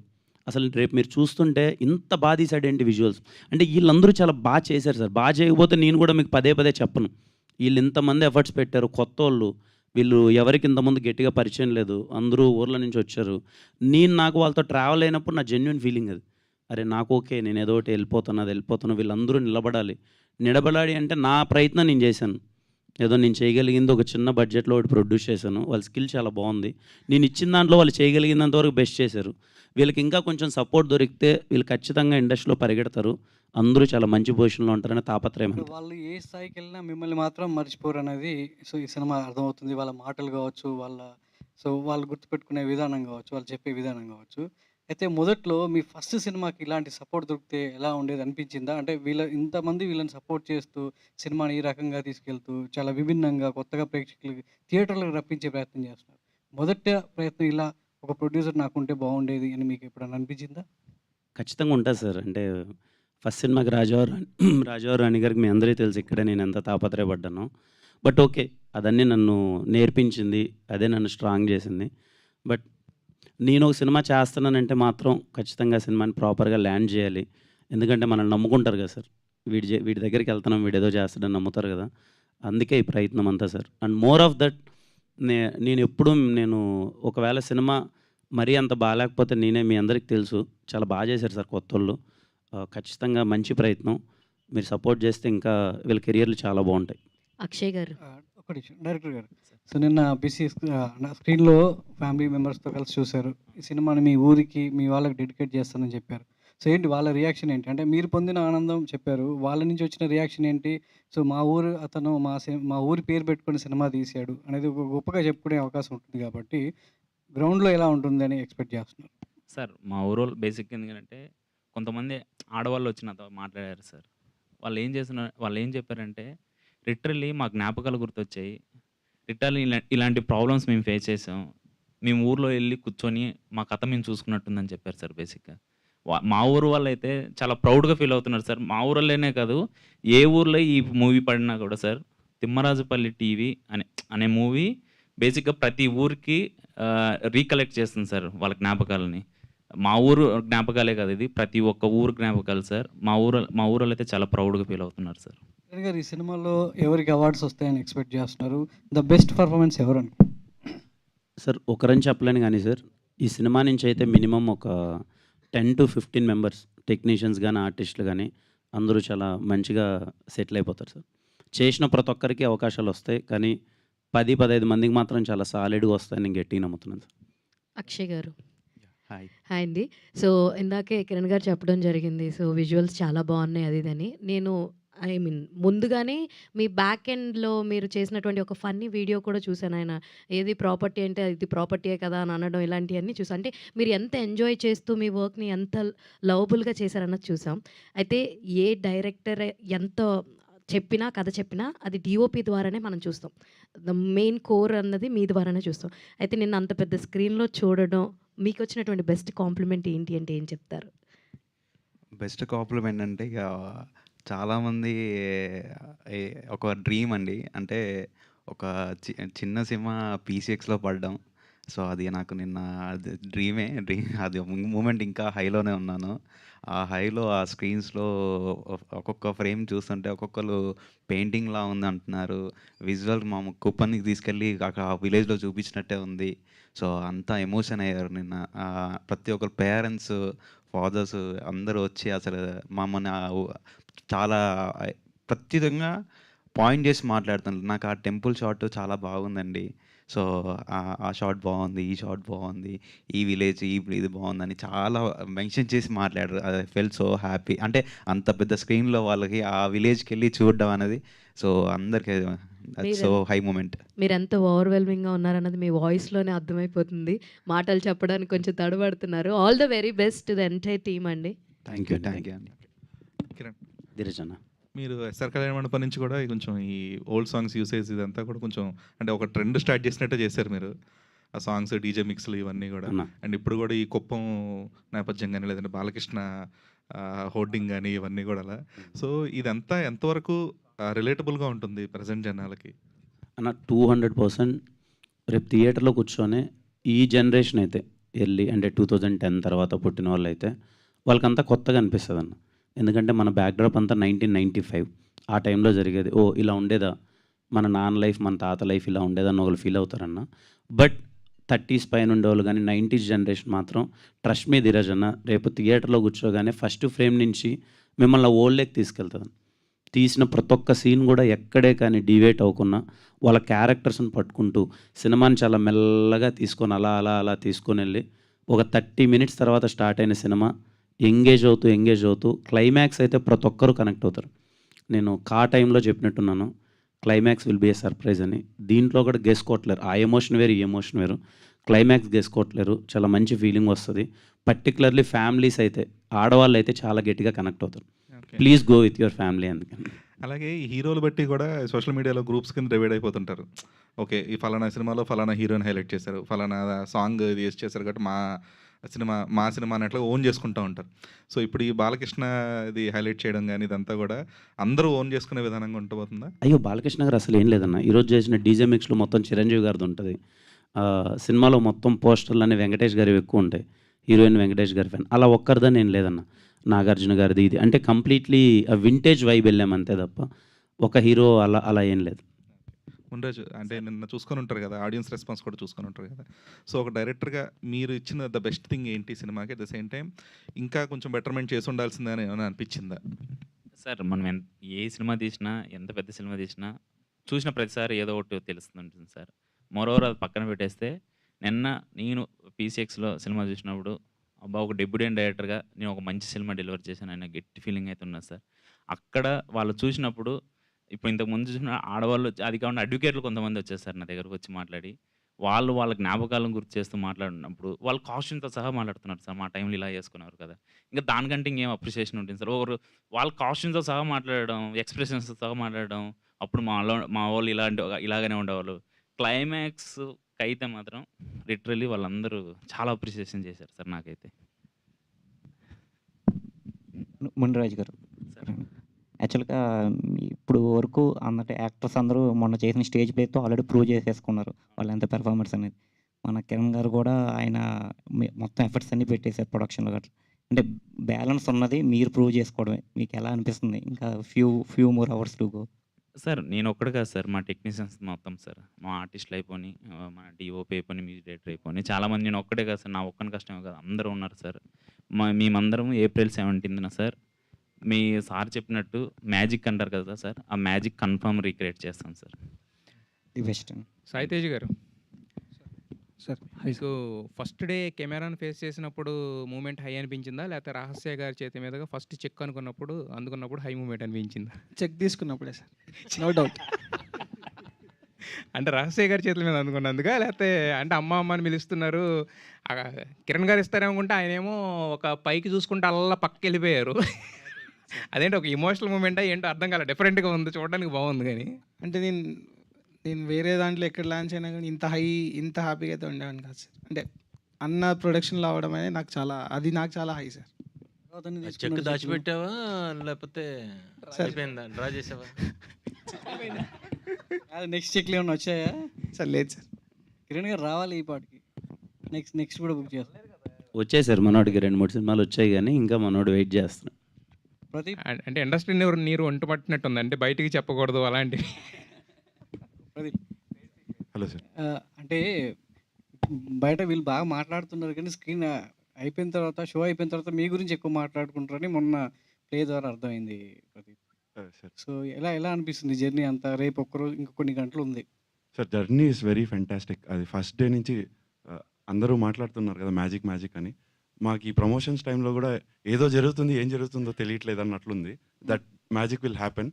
అసలు రేపు మీరు చూస్తుంటే ఇంత బాగా తీసాడు ఏంటి విజువల్స్. అంటే వీళ్ళందరూ చాలా బాగా చేశారు సార్. బాగా చేయకపోతే నేను కూడా మీకు పదే చెప్పను. వీళ్ళు ఇంతమంది ఎఫర్ట్స్ పెట్టారు. కొత్త వాళ్ళు, వీళ్ళు ఎవరికి ఇంతకుముందు గట్టిగా పరిచయం లేదు, అందరూ ఊర్ల నుంచి వచ్చారు. నాకు వాళ్ళతో ట్రావెల్ అయినప్పుడు నా జెన్యున్ ఫీలింగ్ అది. అరే నాకు ఓకే, నేను ఏదో ఒకటి వెళ్ళిపోతున్నా, వీళ్ళందరూ నిలబడాలి అంటే నా ప్రయత్నం నేను చేశాను. ఏదో నేను చేయగలిగింది ఒక చిన్న బడ్జెట్లో ఒకటి ప్రొడ్యూస్ చేశాను. వాళ్ళ స్కిల్ చాలా బాగుంది. నేను ఇచ్చిన దాంట్లో వాళ్ళు చేయగలిగినంత వరకు బెస్ట్ చేశారు. వీళ్ళకి ఇంకా కొంచెం సపోర్ట్ దొరికితే వీళ్ళు ఖచ్చితంగా ఇండస్ట్రీలో పరిగెడతారు. అందరూ చాలా మంచి పొజిషన్లో ఉంటారని తాపత్రయం. వాళ్ళు ఏ స్థాయికి వెళ్ళినా మిమ్మల్ని మాత్రం మర్చిపోరు అనేది సో ఈ సినిమా అర్థమవుతుంది. వాళ్ళ మాటలు కావచ్చు, వాళ్ళు గుర్తుపెట్టుకునే విధానం కావచ్చు, వాళ్ళు చెప్పే విధానం కావచ్చు. అయితే మొదట్లో మీ ఫస్ట్ సినిమాకి ఇలాంటి సపోర్ట్ దొరికితే ఎలా ఉండేది అనిపించిందా? అంటే ఇంతమంది వీళ్ళని సపోర్ట్ చేస్తూ సినిమాని ఈ రకంగా తీసుకెళ్తూ చాలా విభిన్నంగా కొత్తగా ప్రేక్షకులకి థియేటర్లకు రప్పించే ప్రయత్నం చేస్తున్నారు. మొదట ప్రయత్నం ఇలా ఒక ప్రొడ్యూసర్ నాకుంటే బాగుండేది అని మీకు ఎప్పుడైనా అనిపించిందా? ఖచ్చితంగా ఉంటుంది సార్. అంటే ఫస్ట్ సినిమాకి రాజావారు రాణి గారికి మీ అందరికీ తెలుసు ఇక్కడే నేను ఎంత తాపత్రయపడ్డానో. బట్ ఓకే, అదన్నీ నన్ను నేర్పించింది, అదే నన్ను స్ట్రాంగ్ చేసింది. బట్ నేను ఒక సినిమా చేస్తున్నానంటే మాత్రం ఖచ్చితంగా సినిమాని ప్రాపర్గా ల్యాండ్ చేయాలి. ఎందుకంటే మనల్ని నమ్ముకుంటారు కదా సార్, వీడి దగ్గరికి వెళ్తున్నాం, వీడు ఏదో చేస్తాడని నమ్ముతారు కదా. అందుకే ఈ ప్రయత్నం అంతా sir. And more of that నేను ఒకవేళ సినిమా మరీ అంత బాగాలేకపోతే మీ అందరికీ తెలుసు చాలా బాగా చేశారు సార్ కొత్తోళ్ళు. ఖచ్చితంగా మంచి ప్రయత్నం. మీరు సపోర్ట్ చేస్తే ఇంకా వీళ్ళ కెరియర్లు చాలా బాగుంటాయి. అక్షయ్ గారు, ఒక నిమిషం డైరెక్టర్ గారు. సో నిన్న స్క్రీన్లో ఫ్యామిలీ మెంబర్స్తో కలిసి చూశారు. ఈ సినిమాని మీ ఊరికి, మీ వాళ్ళకి డెడికేట్ చేస్తానని చెప్పారు. సో ఏంటి వాళ్ళ రియాక్షన్ ఏంటి? అంటే మీరు పొందిన ఆనందం చెప్పారు, వాళ్ళ నుంచి వచ్చిన రియాక్షన్ ఏంటి? సో మా ఊరు అతను మా ఊరి పేరు పెట్టుకుని సినిమా తీశాడు అనేది ఒక గొప్పగా చెప్పుకునే అవకాశం ఉంటుంది కాబట్టి గ్రౌండ్లో ఎలా ఉంటుందని ఎక్స్పెక్ట్ చేస్తున్నారు? సార్ మా ఊరోళ్ళు బేసిక్ ఎందుకంటే కొంతమంది ఆడవాళ్ళు వచ్చి నాతో మాట్లాడారు సార్. వాళ్ళు ఏం చెప్పారంటే లిటరల్లీ మా జ్ఞాపకాలు గుర్తొచ్చాయి. లిటరల్లీ ఇలాంటి ప్రాబ్లమ్స్ మేము ఫేస్ చేసాం. మేము ఊర్లో ఎళ్లి కూర్చొని మా కథ మేము చూసుకున్నట్టుందని చెప్పారు సార్ బేసిక్‌గా. మా ఊరు వాళ్ళైతే చాలా ప్రౌడ్‌గా ఫీల్ అవుతున్నారు సార్. మా ఊరోళ్ళనే కాదు, ఏ ఊర్లో ఈ మూవీ పడినా కూడా సార్, తిమ్మరాజుపల్లి టీవీ అనే మూవీ బేసిక్‌గా ప్రతి ఊరికి రీకలెక్ట్ చేస్తుంది సార్ వాళ్ళ జ్ఞాపకాలని. మా ఊరు జ్ఞాపకాలే కాదు ఇది. ప్రతి ఒక్క ఊరు జ్ఞాపకాలు సార్. మా ఊరోళ్ళైతే చాలా ప్రౌడ్‌గా ఫీల్ అవుతున్నారు సార్. కిరణ్ గారు, ఈ సినిమాలో ఎవరికి అవార్డ్స్ వస్తాయని ఎక్స్‌పెక్ట్ చేస్తున్నారు? ద బెస్ట్ పర్ఫార్మెన్స్ ఎవరు? సార్ ఒకరని చెప్పలేను కానీ సార్, ఈ సినిమా నుంచి అయితే మినిమమ్ ఒక 10-15 మెంబర్స్ టెక్నీషియన్స్ కానీ, ఆర్టిస్టులు కానీ అందరూ చాలా మంచిగా సెటిల్ అయిపోతారు సార్. చేసిన ప్రతి ఒక్కరికి అవకాశాలు వస్తాయి, కానీ 10-15 మందికి మాత్రం చాలా సాలిడ్‌గా వస్తాయని నేను గట్టిగా నమ్ముతున్నాను సార్. అక్షయ్ గారు. హాయ్. హాయ్ అండి. సో, ఇందాకే కిరణ్ గారు చెప్పడం జరిగింది. సో, విజువల్స్ చాలా బాగున్నాయి అది ఇదని. నేను ముందుగానే మీ బ్యాక్ ఎండ్‌లో మీరు చేసినటువంటి ఒక ఫన్నీ వీడియో కూడా చూసాను. ఆయన ఏది ప్రాపర్టీ అంటే ఇది ప్రాపర్టీయే కదా అని అనడం ఇలాంటియన్నీ చూసాం. అంటే మీరు ఎంత ఎంజాయ్ చేస్తూ మీ వర్క్‌ని ఎంత లవబుల్‌గా చేశారన్నది చూసాం. అయితే ఏ డైరెక్టర్ ఎంత చెప్పినా, కథ చెప్పినా అది డీఓపీ ద్వారానే మనం చూస్తాం. ద మెయిన్ కోర్ అన్నది మీ ద్వారానే చూస్తాం. అయితే నిన్న అంత పెద్ద స్క్రీన్‌లో చూడడం మీకొచ్చినటువంటి బెస్ట్ కాంప్లిమెంట్ ఏంటి అంటే ఏం చెప్తారు? బెస్ట్ కాంప్లిమెంట్ అంటే ఇక చాలామంది ఒక డ్రీమ్ అండి. అంటే ఒక చిన్న సినిమా పీసీఎక్స్‌లో పడడం. సో, అది నాకు నిన్న అది డ్రీమ్ అది మూమెంట్ ఇంకా హైలోనే ఉన్నాను. ఆ హైలో ఆ స్క్రీన్స్‌లో ఒక్కొక్క ఫ్రేమ్ చూస్తుంటే ఒక్కొక్కళ్ళు పెయింటింగ్‌లా ఉంది అంటున్నారు. విజువల్ మా కుప్పంకి తీసుకెళ్ళి అక్కడ ఆ విలేజ్‌లో చూపించినట్టే ఉంది. సో, అంతా ఎమోషన్ అయ్యారు నిన్న. ప్రతి ఒక్కరు పేరెంట్స్, ఫాదర్స్ అందరూ వచ్చి అసలు మమ్మల్ని చాలా ప్రత్యేకంగా పాయింట్ చేసి మాట్లాడుతున్నారు. నాకు ఆ టెంపుల్ షాట్ చాలా బాగుందండి. సో, ఆ షాట్ బాగుంది, ఈ షాట్ బాగుంది, ఈ విలేజ్ ఇది బాగుందని చాలా మెన్షన్ చేసి మాట్లాడారు. I felt so happy. అంటే అంత పెద్ద స్క్రీన్‌లో వాళ్ళకి ఆ విలేజ్‌కి వెళ్ళి చూడడం అనేది సో అందరికీ దట్స్ సో హై మూమెంట్. మీరెంత ఓవర్‌వెల్మింగ్‌గా ఉన్నారన్నది మీ వాయిస్‌లోనే అర్థమైపోతుంది. మాటలు చెప్పడానికి కొంచెం తడబడుతున్నారు. All the very best to the entire team అండి. థ్యాంక్ యూ అండి. కిరణ్, ధీరజ్ అన్న. మీరు ఎస్ఆర్ కళ్యాణ మండపం నుంచి కూడా కొంచెం ఈ ఓల్డ్ సాంగ్స్ యూసేజ్ ఇదంతా కూడా కొంచెం అంటే ఒక ట్రెండ్ స్టార్ట్ చేసినట్టే చేశారు మీరు. ఆ సాంగ్స్, డీజే మిక్స్లు ఇవన్నీ కూడా. అన్న. అండ్ ఇప్పుడు కూడా ఈ కుప్పం నేపథ్యం కానీ లేదంటే బాలకృష్ణ హోర్డింగ్ కానీ ఇవన్నీ కూడా అలా. సో ఇదంతా ఎంతవరకు రిలేటబుల్గా ఉంటుంది ప్రజెంట్ జనాలకి? అన్న 200% రేపు థియేటర్లో కూర్చొని ఈ జనరేషన్ అయితే అంటే 2010 తర్వాత పుట్టిన వాళ్ళు అయితే వాళ్ళకంతా కొత్తగా అనిపిస్తుంది అన్న. ఎందుకంటే మన బ్యాక్డ్రాప్ అంతా 1995 ఆ టైంలో జరిగేది. ఓ ఇలా ఉండేదా, మన నాన్న లైఫ్, మన తాత లైఫ్ ఇలా ఉండేదని ఒకళ్ళు ఫీల్ అవుతారన్న. బట్ 30s పైన ఉండేవాళ్ళు కానీ 90s జనరేషన్ మాత్రం ట్రస్ట్ మీ ధీరజ్ అన్న, రేపు థియేటర్లో కూర్చోగానే ఫస్ట్ ఫ్రేమ్ నుంచి మిమ్మల్ని ఓల్డ్లోకి తీసుకెళ్తుంది. తీసిన ప్రతి ఒక్క సీన్ కూడా ఎక్కడే కానీ డివేట్ అవ్వకుండా వాళ్ళ క్యారెక్టర్స్ని పట్టుకుంటూ సినిమాని చాలా మెల్లగా తీసుకొని అలా తీసుకొని వెళ్ళి ఒక 30 మినిట్స్ తర్వాత స్టార్ట్ అయిన సినిమా ఎంగేజ్ అవుతూ క్లైమాక్స్ అయితే ప్రతి ఒక్కరూ కనెక్ట్ అవుతారు. నేను టైంలో చెప్పినట్టున్నాను, climax will be a surprise అని. దీంట్లో కూడా గెసుకోవట్లేరు, ఆ ఎమోషన్ వేరు ఈ ఎమోషన్ వేరు. క్లైమాక్స్ గెసుకోవట్లేరు, చాలా మంచి ఫీలింగ్ వస్తుంది. పర్టికులర్లీ ఫ్యామిలీస్ అయితే, ఆడవాళ్ళు అయితే చాలా గట్టిగా కనెక్ట్ అవుతారు. Please go with your family అందుకని. అలాగే ఈ హీరోలు బట్టి కూడా సోషల్ మీడియాలో గ్రూప్స్ కింద డివైడ్ అయిపోతుంటారు. ఓకే, ఈ ఫలానా సినిమాలో ఫలానా హీరోని హైలైట్ చేశారు, ఫలానా సాంగ్ ఇది యూస్ చేశారు కాబట్టి మా సినిమా అన్నట్లు ఓన్ చేసుకుంటూ ఉంటారు. సో ఇప్పుడు ఈ బాలకృష్ణ ఇది హైలైట్ చేయడం కానీ ఇదంతా కూడా అందరూ ఓన్ చేసుకునే విధానంగా ఉంటబోతుందా? అయ్యో, బాలకృష్ణ గారు అసలు ఏం లేదన్న. ఈరోజు చేసిన డీజే మిక్స్లో మొత్తం చిరంజీవి గారిది ఉంటుంది. సినిమాలో మొత్తం పోస్టర్లు అన్నీ వెంకటేష్ గారివి ఎక్కువ ఉంటాయి. హీరోయిన్ వెంకటేష్ గారి ఫ్యాన్. అలా ఒక్కరిదని ఏం లేదన్న. నాగార్జున గారిది ఇది అంటే కంప్లీట్లీ వింటేజ్ వైబ్ వెళ్ళాము అంతే తప్ప ఒక హీరో అలా ఏం లేదు. ఉండొచ్చు అంటే నిన్న చూసుకొని ఉంటారు కదా, ఆడియన్స్ రెస్పాన్స్ కూడా చూసుకొని ఉంటారు కదా. సో ఒక డైరెక్టర్గా మీరు ఇచ్చిన ద బెస్ట్ థింగ్ ఏంటి సినిమాకి? అట్ ద సేమ్ టైం ఇంకా కొంచెం బెటర్మెంట్ చేసి ఉండాల్సిందని ఏమైనా అనిపించిందా? సార్ మనం ఏ సినిమా తీసినా, ఎంత పెద్ద సినిమా తీసినా చూసిన ప్రతిసారి ఏదో ఒకటి తెలుస్తుంటుంది సార్. మోరోవర్ అది పక్కన పెట్టేస్తే నేను పీసీఎక్స్లో సినిమా చూసినప్పుడు అబ్బా, ఒక డెబ్యూటెంట్ డైరెక్టర్గా నేను ఒక మంచి సినిమా డెలివర్ చేశాను అనే గట్టి ఫీలింగ్ అయితే ఉన్నది సార్. అక్కడ వాళ్ళు చూసినప్పుడు ఇప్పుడు ఇంతకుముందు చూసిన ఆడవాళ్ళు, అది కాకుండా అడ్వకేట్లు కొంతమంది వచ్చేసారు నా దగ్గరకు వచ్చి మాట్లాడి, వాళ్ళ జ్ఞాపకాలను గుర్తు చేస్తూ మాట్లాడినప్పుడు వాళ్ళు కాస్ట్యూమ్తో సహా మాట్లాడుతున్నారు సార్. మా టైంలో ఇలా చేసుకున్నారు కదా, ఇంకా దానికంటే ఇంకేం అప్రిషియేషన్ ఉంటుంది సార్. వాళ్ళ కాస్ట్యూమ్తో సహా మాట్లాడడం, ఎక్స్ప్రెషన్స్తో సహా మాట్లాడడం, అప్పుడు మా వాళ్ళు ఇలాగనే ఉండేవాళ్ళు. క్లైమాక్స్‌కి అయితే మాత్రం లిటరల్లీ వాళ్ళందరూ చాలా అప్రిషియేషన్ చేశారు సార్ నాకైతే. మునిరాజు గారు. సార్. యాక్చువల్‌గా ఇప్పుడు వరకు అందరి యాక్టర్స్ అందరూ మొన్న చేసిన స్టేజ్ ప్లేతో ఆల్రెడీ ప్రూవ్ చేసేసుకున్నారు. వాళ్ళెంత పెర్ఫార్మెన్స్ అనేది. మన కిరణ్ గారు కూడా ఆయన మొత్తం ఎఫర్ట్స్ అన్నీ పెట్టేసారు ప్రొడక్షన్‌లో గట్రా. అంటే బ్యాలెన్స్ ఉన్నది మీరు ప్రూవ్ చేసుకోవడమే. మీకు ఎలా అనిపిస్తుంది? ఇంకా few more hours to go. Sir నేను ఒక్కడే కాదు సార్, మా టెక్నీషియన్స్ మొత్తం సార్. మా ఆర్టిస్టులు అయిపోని, మా డీఓపీ అయిపోని, మ్యూజిక్ డైరెక్టర్ అయిపోని చాలామంది, నేను ఒక్కడే కాదు సార్, నా ఒక్కని కష్టమే కాదు, అందరూ ఉన్నారు సార్. మేమందరం ఏప్రిల్ 17న సార్ మీ సార్ చెప్పినట్టు మ్యాజిక్ అంటారు కదా సార్, ఆ మ్యాజిక్ కన్ఫర్మ్ రీక్రియేట్ చేస్తాం sir. The best. Sai Tej గారు, సార్ మీకు ఫస్ట్ డే కెమెరాను ఫేస్ చేసినప్పుడు మూమెంట్ హై అనిపించిందా, లేకపోతే రహస్య గారి చేతి మీదుగా ఫస్ట్ చెక్ అందుకున్నప్పుడు హై మూమెంట్ అనిపించిందా? చెక్ తీసుకున్నప్పుడే సార్, నో డౌట్. అంటే రహస్య గారి చేతుల మీద అందుకున్నందుకా, లేకపోతే అంటే అమ్మ అని పిలుస్తున్నారు, కిరణ్ గారు ఇస్తారేమనుకుంటే ఆయనేమో ఒక పైకి చూసుకుంటే అలా పక్కకి వెళ్ళిపోయారు. అదేంటి ఒక ఎమోషనల్ మూమెంటా ఏంటో అర్థం కాలేదు, డిఫరెంట్గా ఉంది, చూడడానికి బాగుంది. కానీ అంటే నేను వేరే దాంట్లో ఎక్కడ లాంచ్ అయినా కానీ ఇంత హ్యాపీగా అయితే ఉండేవాడిని కాదు సార్. అంటే అన్న ప్రొడక్షన్లో అవడం అనేది నాకు చాలా హై సార్. చెక్ దాచిపెట్టావా లేకపోతే అయిపోయిందా, డ్రా చేసావా? నెక్స్ట్ చెక్లు ఏమైనా వచ్చాయా? సార్ లేదు సార్. కిరణ్ గారు రావాలి ఈ పాటికి, నెక్స్ట్ కూడా బుక్ చేస్తాం. వచ్చాయి సార్, మనోడికి 2-3 సినిమాలు వచ్చాయి, కానీ ఇంకా మనోడు వెయిట్ చేస్తున్నాడు. ప్రదీప్ అంటే ఇండస్ట్రీ నీరు ఒంటు పట్టినట్టుంది, అంటే బయటికి చెప్పకూడదు అలాంటివి. Pradeep hello sir. అంటే బయట వీళ్ళు బాగా మాట్లాడుతున్నారు కానీ స్క్రీన్ అయిపోయిన తర్వాత, షో అయిపోయిన తర్వాత మీ గురించి ఎక్కువ మాట్లాడుకుంటారని మొన్న ప్లే ద్వారా అర్థమైంది ప్రదీప్. సో ఎలా అనిపిస్తుంది జర్నీ అంతా? రేపు ఒక్కరోజు ఇంకా కొన్ని గంటలు ఉంది sir. Journey is very fantastic. అది ఫస్ట్ డే నుంచి అందరూ మాట్లాడుతున్నారు కదా మ్యాజిక్ అని. మాకు ఈ ప్రమోషన్స్ టైంలో కూడా ఏదో జరుగుతుంది, ఏం జరుగుతుందో తెలియట్లేదు అన్నట్లుంది. That magic will happen.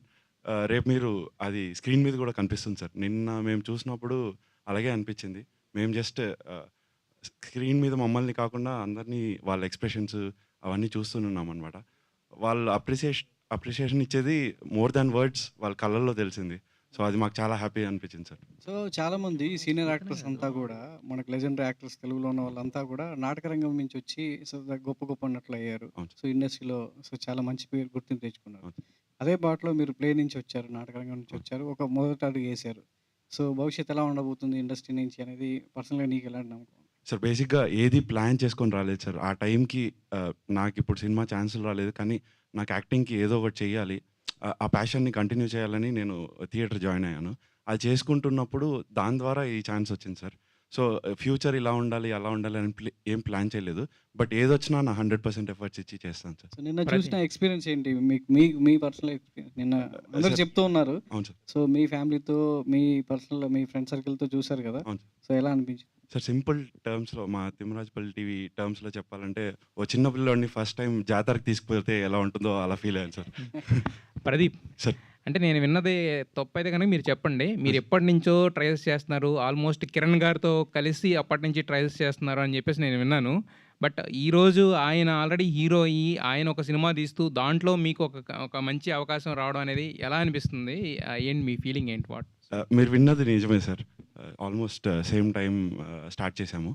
రేపు మీరు అది స్క్రీన్ మీద కూడా కనిపిస్తుంది సార్. నిన్న మేము చూసినప్పుడు అలాగే అనిపించింది. మేము జస్ట్ స్క్రీన్ మీద మమ్మల్ని కాకుండా అందరినీ వాళ్ళ ఎక్స్ప్రెషన్స్ అవన్నీ చూస్తున్నాం అనమాట. వాళ్ళు అప్రిసియేషన్ ఇచ్చేది మోర్ దాన్ వర్డ్స్ వాళ్ళ కళ్ళల్లో తెలిసింది. సో అది మాకు చాలా హ్యాపీ అనిపించింది సార్. సో చాలామంది సీనియర్ యాక్టర్స్ అంతా కూడా, మనకు లెజెండరీ యాక్టర్స్ తెలుగులో ఉన్న వాళ్ళంతా కూడా నాటక రంగం నుంచి వచ్చి సో గొప్ప అన్నట్లు అయ్యారు. సో ఇండస్ట్రీలో సో చాలా మంచి పేరు గుర్తింపు తెచ్చుకున్నారు. అదే బాటలో మీరు ప్లే నుంచి వచ్చారు, నాటక రంగం నుంచి వచ్చారు, ఒక మొదటి అడుగు వేశారు. సో భవిష్యత్తు ఎలా ఉండబోతుంది ఇండస్ట్రీ నుంచి అనేది పర్సనల్గా నీకు ఎలాంటి నమ్మకం? సార్ బేసిక్గా ఏది ప్లాన్ చేసుకొని రాలేదు సార్. ఆ టైంకి నాకు ఇప్పుడు సినిమా ఛాన్సులు రాలేదు, కానీ నాకు యాక్టింగ్కి ఏదో ఒకటి చేయాలి, ఆ ప్యాషన్ని కంటిన్యూ చేయాలని నేను థియేటర్ జాయిన్ అయ్యాను. అది చేసుకుంటున్నప్పుడు దాని ద్వారా ఈ ఛాన్స్ వచ్చింది సార్. సో ఫ్యూచర్ ఇలా ఉండాలి అలా ఉండాలి అని ఏం ప్లాన్ చేయలేదు, బట్ ఏదొచ్చినా నా 100% ఎఫర్ట్స్ ఇచ్చి చేస్తాను సార్. సో నిన్న చూసిన ఎక్స్పీరియన్స్ ఏంటి మీ పర్సనల్ ఎక్స్పీరియన్స్? నిన్న అందరూ చెప్తూ ఉన్నారు. అవును సార్. సో మీ ఫ్యామిలీతో, మీ ఫ్రెండ్ సర్కిల్తో చూసారు కదా, సో ఎలా అనిపించింది సార్? సింపుల్ టర్మ్స్లో, మా తిమ్మరాజపల్లి టీవీ టర్మ్స్లో చెప్పాలంటే, ఓ చిన్న పిల్లోడిని ఫస్ట్ టైం జాతరకు తీసుకుపోతే ఎలా ఉంటుందో అలా ఫీల్ అయ్యాను సార్. ప్రదీప్ సార్, అంటే నేను విన్నది తప్పు అయితే కనుక మీరు చెప్పండి. మీరు ఎప్పటి నుంచో ట్రయల్స్ చేస్తున్నారు, ఆల్మోస్ట్ కిరణ్ గారితో కలిసి అప్పటి నుంచి ట్రయల్స్ చేస్తున్నారు అని చెప్పేసి నేను విన్నాను. బట్ ఈరోజు ఆయన ఆల్రెడీ హీరో అయ్యి ఆయన ఒక సినిమా తీస్తూ దాంట్లో మీకు ఒక మంచి అవకాశం రావడం అనేది ఎలా అనిపిస్తుంది? ఏంటి మీ ఫీలింగ్ ఏంటి? వాట్ మీరు విన్నది నిజమే sir. Almost same time start చేశాము,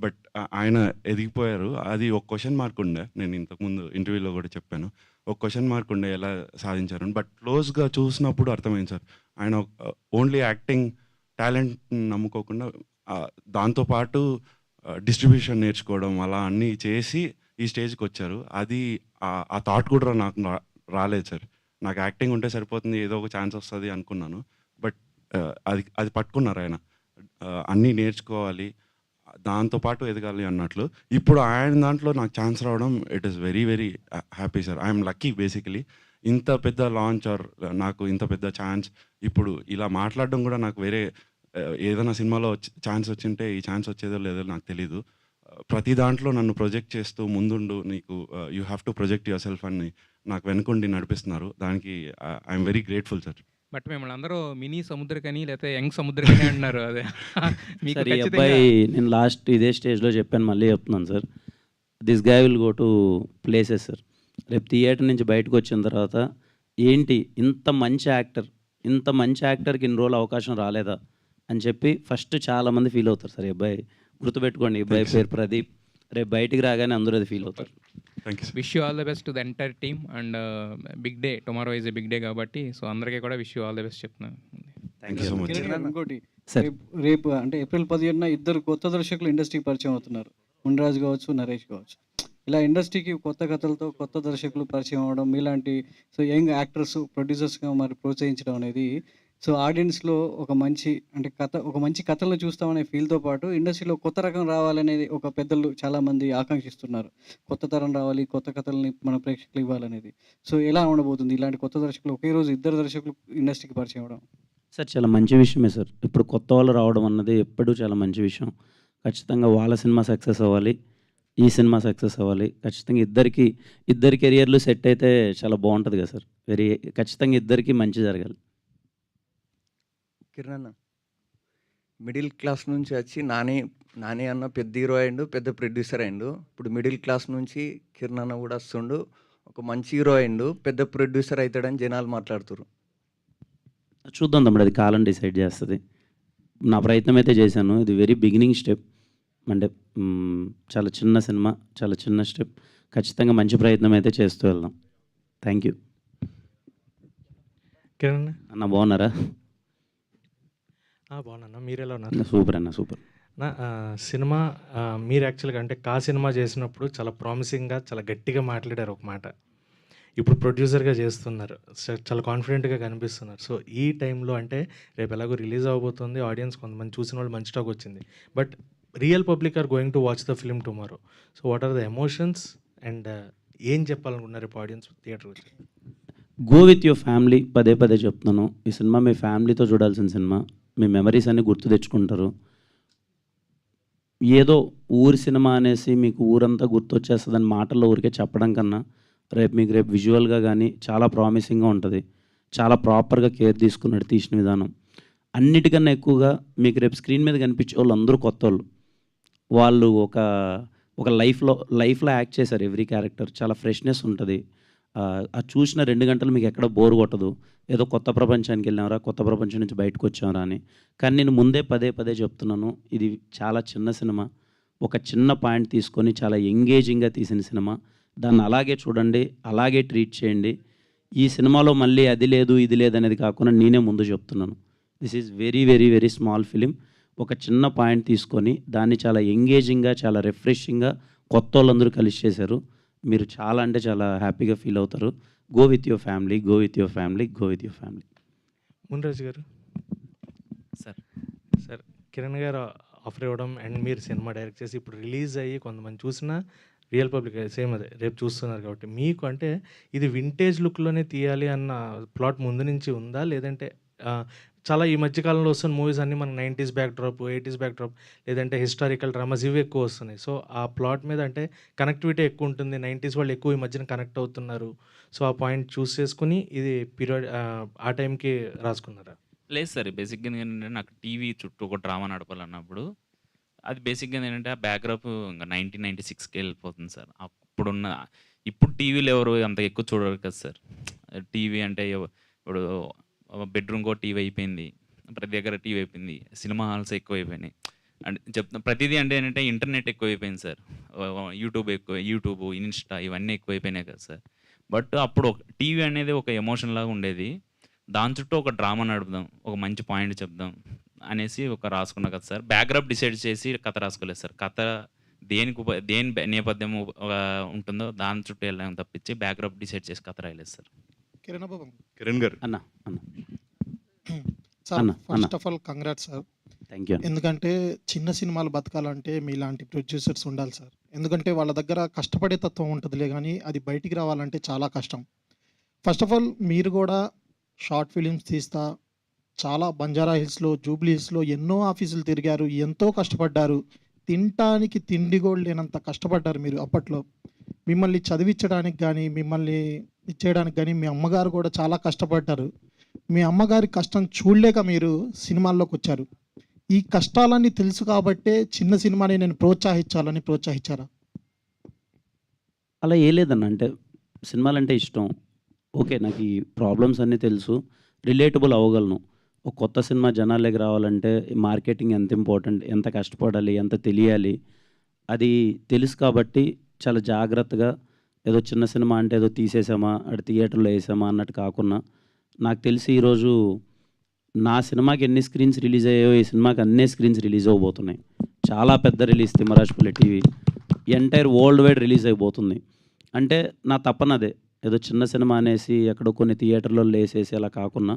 బట్ ఆయన ఎదిగిపోయారు. అది ఒక క్వశ్చన్ మార్క్ ఉండే, నేను ఇంతకుముందు ఇంటర్వ్యూలో కూడా చెప్పాను. ఒక క్వశ్చన్ మార్క్ ఉండే ఎలా సాధించారు, బట్ క్లోజ్గా చూసినప్పుడు అర్థమైంది సార్. ఆయన ఓన్లీ యాక్టింగ్ టాలెంట్ నమ్ముకోకుండా దాంతోపాటు డిస్ట్రిబ్యూషన్ నేర్చుకోవడం అలా అన్నీ చేసి ఈ స్టేజ్కి వచ్చారు. అది ఆ థాట్ కూడా నాకు రాలేదు సార్. నాకు యాక్టింగ్ ఉంటే సరిపోతుంది, ఏదో ఒక ఛాన్స్ వస్తుంది అనుకున్నాను, బట్ అది పట్టుకున్నారు ఆయన. అన్నీ నేర్చుకోవాలి, దాంతోపాటు ఎదగాలి అన్నట్లు. ఇప్పుడు ఆయన దాంట్లో నాకు ఛాన్స్ రావడం, it is very very happy sir. I'm lucky basically. ఇంత పెద్ద లాంచ్ ఆర్ నాకు ఇంత పెద్ద ఛాన్స్, ఇప్పుడు ఇలా మాట్లాడడం కూడా నాకు వేరే ఏదైనా సినిమాలో ఛాన్స్ వచ్చింటే ఈ ఛాన్స్ వచ్చేదో లేదో నాకు తెలీదు. ప్రతి దాంట్లో నన్ను ప్రొజెక్ట్ చేస్తూ ముందుండు, నీకు you have to project your self అని నాకు వెనుకుండి నడిపిస్తున్నారు. దానికి I'm very grateful sir. But మిమ్మల్ని అందరూ మినీ సముద్రకని లేకపోతే యంగ్ సముద్రకని అంటున్నారు. అదే సార్, ఈ అబ్బాయి నేను లాస్ట్ ఇదే స్టేజ్లో చెప్పాను, మళ్ళీ చెప్తున్నాను sir. This guy will go to places sir. రేపు థియేటర్ నుంచి బయటకు వచ్చిన తర్వాత ఏంటి ఇంత మంచి యాక్టర్, ఇంత మంచి యాక్టర్కి ఇన్ని రోజులు అవకాశం రాలేదా అని చెప్పి ఫస్ట్ చాలామంది ఫీల్ అవుతారు సార్. ఈ అబ్బాయి గుర్తుపెట్టుకోండి, ఈ అబ్బాయి పేరు ప్రదీప్, రేపు బయటికి రాగానే అందరూ అది ఫీల్ అవుతారు. Thank you. Wish you all the best to the entire team and big day, tomorrow is a big day కాబట్టి సో అందరికీ కూడా wish you all the best చెప్తున్నాను. Thank you so much. Kiran గారు, ఇంకోటి సార్. రేపు అంటే April 17న ఇద్దరు కొత్త దర్శకులు ఇండస్ట్రీకి పరిచయం అవుతున్నారు. మున్రాజ్ కావచ్చు, నరేష్ కావచ్చు. ఇలా ఇండస్ట్రీకి కొత్త కథలతో కొత్త దర్శకులు పరిచయం అవ్వడం, మీలాంటి సో యంగ్ యాక్టర్స్ ప్రొడ్యూసర్స్గా మరి ప్రోత్సహించడం అనేది సో ఆడియన్స్లో ఒక మంచి అంటే ఒక మంచి కథలను చూస్తామనే ఫీల్తో పాటు ఇండస్ట్రీలో కొత్త రకం రావాలనేది ఒక పెద్దలు చాలామంది ఆకాంక్షిస్తున్నారు. కొత్త తరం రావాలి, కొత్త కథల్ని మన ప్రేక్షకులు ఇవ్వాలనేది. సో ఎలా ఉండబోతుంది ఇలాంటి కొత్త దర్శకులు ఒకే రోజు ఇద్దరు దర్శకులు ఇండస్ట్రీకి పరిచయం అవ్వడం? సార్ చాలా మంచి విషయమే సార్. ఇప్పుడు కొత్త వాళ్ళు రావడం అన్నది ఎప్పుడూ చాలా మంచి విషయం. ఖచ్చితంగా వాళ్ళ సినిమా సక్సెస్ అవ్వాలి, ఈ సినిమా సక్సెస్ అవ్వాలి. ఖచ్చితంగా ఇద్దరి కెరియర్లు సెట్ అయితే చాలా బాగుంటుంది కదా సార్. ఖచ్చితంగా ఇద్దరికి మంచి జరగాలి. కిరణ్ అన్న, మిడిల్ క్లాస్ నుంచి వచ్చి నాని అన్న పెద్ద హీరో అయిండు, పెద్ద ప్రొడ్యూసర్ అయిండు. ఇప్పుడు మిడిల్ క్లాస్ నుంచి కిరణ్ అన్న కూడా వస్తుండు, ఒక మంచి హీరో అయిండు, పెద్ద ప్రొడ్యూసర్ అవుతాడని జనాలు మాట్లాడుతున్నారు. చూద్దాం తమ్ముడు, అది కాలం డిసైడ్ చేస్తుంది. నా ప్రయత్నం అయితే చేశాను. ఇది వెరీ బిగినింగ్ స్టెప్, అంటే చాలా చిన్న సినిమా, చాలా చిన్న స్టెప్. ఖచ్చితంగా మంచి ప్రయత్నం అయితే చేస్తూ వెళ్దాం. Thank you. కిరణ్ అన్న బాగున్నారా? బాగున్నా, మీరు ఎలా ఉన్నారు? సూపర్ అన్న, సూపర్. సినిమా మీరు యాక్చువల్గా అంటే సినిమా చేసినప్పుడు చాలా ప్రామిసింగ్గా చాలా గట్టిగా మాట్లాడారు ఒక మాట. ఇప్పుడు ప్రొడ్యూసర్గా చేస్తున్నారు, చాలా కాన్ఫిడెంట్గా కనిపిస్తున్నారు. సో ఈ టైంలో అంటే రేపు ఎలాగో రిలీజ్ అవబోతుంది, ఆడియన్స్ కొంతమంది చూసిన వాళ్ళు మంచి టాక్ వచ్చింది, but real public are going to watch the film tomorrow. So what are the emotions and ఏం చెప్పాలనుకున్నారు రేపు ఆడియన్స్ థియేటర్ వచ్చి? Go with your family. పదే పదే చెప్తున్నాను, ఈ సినిమా మీ ఫ్యామిలీతో చూడాల్సిన సినిమా. మీ మెమరీస్ అన్నీ గుర్తు తెచ్చుకుంటారు. ఏదో ఊరి సినిమా అనేసి మీకు ఊరంతా గుర్తొచ్చేస్తుందని మాటల్లో ఊరికే చెప్పడం కన్నా రేపు విజువల్గా కానీ చాలా ప్రామిసింగ్గా ఉంటుంది. చాలా ప్రాపర్గా కేర్ తీసుకున్నాడు తీసిన విధానం. అన్నిటికన్నా ఎక్కువగా మీకు రేపు స్క్రీన్ మీద కనిపించే వాళ్ళు అందరూ కొత్త వాళ్ళు ఒక లైఫ్లో యాక్ట్ చేశారు. ఎవ్రీ క్యారెక్టర్ చాలా ఫ్రెష్నెస్ ఉంటుంది. అది చూసిన 2 గంటలు మీకు ఎక్కడ బోర్ కొట్టదు. ఏదో కొత్త ప్రపంచానికి వెళ్ళామరా, కొత్త ప్రపంచం నుంచి బయటకు వచ్చామరా అని. కానీ నేను ముందే పదే చెప్తున్నాను, ఇది చాలా చిన్న సినిమా. ఒక చిన్న పాయింట్ తీసుకొని చాలా ఎంగేజింగ్గా తీసిన సినిమా. దాన్ని అలాగే చూడండి, అలాగే ట్రీట్ చేయండి. ఈ సినిమాలో మళ్ళీ అది లేదు ఇది లేదు అనేది కాకుండా నేనే ముందు చెప్తున్నాను, this is very very very small film. ఒక చిన్న పాయింట్ తీసుకొని దాన్ని చాలా ఎంగేజింగ్గా, చాలా రిఫ్రెషింగ్గా కొత్త వాళ్ళందరూ కలిసి చేశారు. మీరు చాలా అంటే చాలా హ్యాపీగా ఫీల్ అవుతారు. Go with your family, go with your family, go with your family. Munraj గారు సార్ కిరణ్ గారు ఆఫర్ ఇవ్వడం అండ్ మీరు సినిమా డైరెక్ట్ చేసి ఇప్పుడు రిలీజ్ అయ్యి కొంతమంది చూసినా రియల్ పబ్లిక్ సేమ్ అదే రేపు చూస్తున్నారు కాబట్టి మీకు అంటే ఇది వింటేజ్ లుక్లోనే తీయాలి అన్న ప్లాట్ ముందు నుంచి ఉందా, లేదంటే చాలా ఈ మధ్యకాలంలో వస్తున్న మూవీస్ అన్నీ మనకు 90s బ్యాక్డ్రాప్, 80s బ్యాక్డ్రాప్, లేదంటే హిస్టారికల్ డ్రామాస్ ఇవి ఎక్కువ వస్తున్నాయి. సో ఆ ప్లాట్ మీద అంటే కనెక్టివిటీ ఎక్కువ ఉంటుంది. 90s వాళ్ళు ఎక్కువ ఈ మధ్యన కనెక్ట్ అవుతున్నారు. సో ఆ పాయింట్ చూస్ చేసుకుని ఇది పీరియడ్ ఆ టైంకి రాసుకున్నారా? లేదు సార్, బేసిక్గా ఏంటంటే నాకు టీవీ చుట్టూ ఒక డ్రామా నడపాలన్నప్పుడు అది బేసిక్గా ఏంటంటే ఆ బ్యాక్డ్రాప్ ఇంకా 1996కి వెళ్ళిపోతుంది సార్. ఇప్పుడు టీవీలు ఎవరు అంత ఎక్కువ చూడరు కదా సార్. టీవీ అంటే ఇప్పుడు బెడ్రూమ్కో టీవీ అయిపోయింది, ప్రతి దగ్గర టీవీ అయిపోయింది, సినిమా హాల్స్ ఎక్కువ అయిపోయినాయి. అంటే ప్రతిదీ అంటే ఏంటంటే ఇంటర్నెట్ ఎక్కువ అయిపోయింది సార్. యూట్యూబ్, ఇన్స్టా ఇవన్నీ ఎక్కువ అయిపోయినాయి కదా సార్. బట్ అప్పుడు టీవీ అనేది ఒక ఎమోషన్ లాగా ఉండేది. దాని చుట్టూ ఒక డ్రామా నడుపుదాం, ఒక మంచి పాయింట్ చెప్దాం అనేసి రాసుకున్నా కదా సార్. బ్యాక్గ్రౌండ్ డిసైడ్ చేసి కథ రాసుకోలేదు సార్. కథ దేని నేపథ్యం ఉంటుందో దాని చుట్టూ వెళ్ళాం తప్పించి బ్యాక్గ్రౌండ్ డిసైడ్ చేసి కథ రాయలేదు సార్. కిరణ్ గారు sir, first of all congrats sir. Thank you. ఎందుకంటే చిన్న సినిమాలు బతకాలంటే మీలాంటి ప్రొడ్యూసర్స్ ఉండాలి సార్. ఎందుకంటే వాళ్ళ దగ్గర కష్టపడే తత్వం ఉంటుందిలే, కానీ అది బయటికి రావాలంటే చాలా కష్టం. ఫస్ట్ ఆఫ్ ఆల్ మీరు కూడా షార్ట్ ఫిలిమ్స్ తీస్తా చాలా బంజారా హిల్స్లో, జూబ్లీ హిల్స్లో ఎన్నో ఆఫీసులు తిరిగారు, ఎంతో కష్టపడ్డారు. తినటానికి తిండి కూడా లేనంత కష్టపడ్డారు మీరు అప్పట్లో. మిమ్మల్ని చదివించడానికి కానీ, మిమ్మల్ని ఇచ్చేయడానికి కానీ మీ అమ్మగారు కూడా చాలా కష్టపడ్డారు. మీ అమ్మగారి కష్టం చూడలేక మీరు సినిమాల్లోకి వచ్చారు. ఈ కష్టాలన్నీ తెలుసు కాబట్టే చిన్న సినిమాని నేను ప్రోత్సహించాలని ప్రోత్సహించారా? అలా ఏ లేదన్న, అంటే సినిమాలంటే ఇష్టం. ఓకే, నాకు ఈ ప్రాబ్లమ్స్ అన్నీ తెలుసు. రిలేటబుల్ అవ్వగలను. ఒక కొత్త సినిమా జనాల్లోకి రావాలంటే మార్కెటింగ్ ఎంత ఇంపార్టెంట్, ఎంత కష్టపడాలి, ఎంత తెలియాలి, అది తెలుసు కాబట్టి చాలా జాగ్రత్తగా ఏదో చిన్న సినిమా అంటే ఏదో తీసేసామా, అది థియేటర్లో వేసామా అన్నట్టు కాకుండా, నాకు తెలిసి ఈరోజు నా సినిమాకి ఎన్ని స్క్రీన్స్ రిలీజ్ అయ్యాయో ఈ సినిమాకి అన్నే స్క్రీన్స్ రిలీజ్ అవ్వబోతున్నాయి. చాలా పెద్ద release Thimmarajupalli TV entire world wide release అయిపోతుంది. అంటే నా తప్పనదే, ఏదో చిన్న సినిమా అనేసి ఎక్కడో కొన్ని థియేటర్లో వేసేసి అలా కాకుండా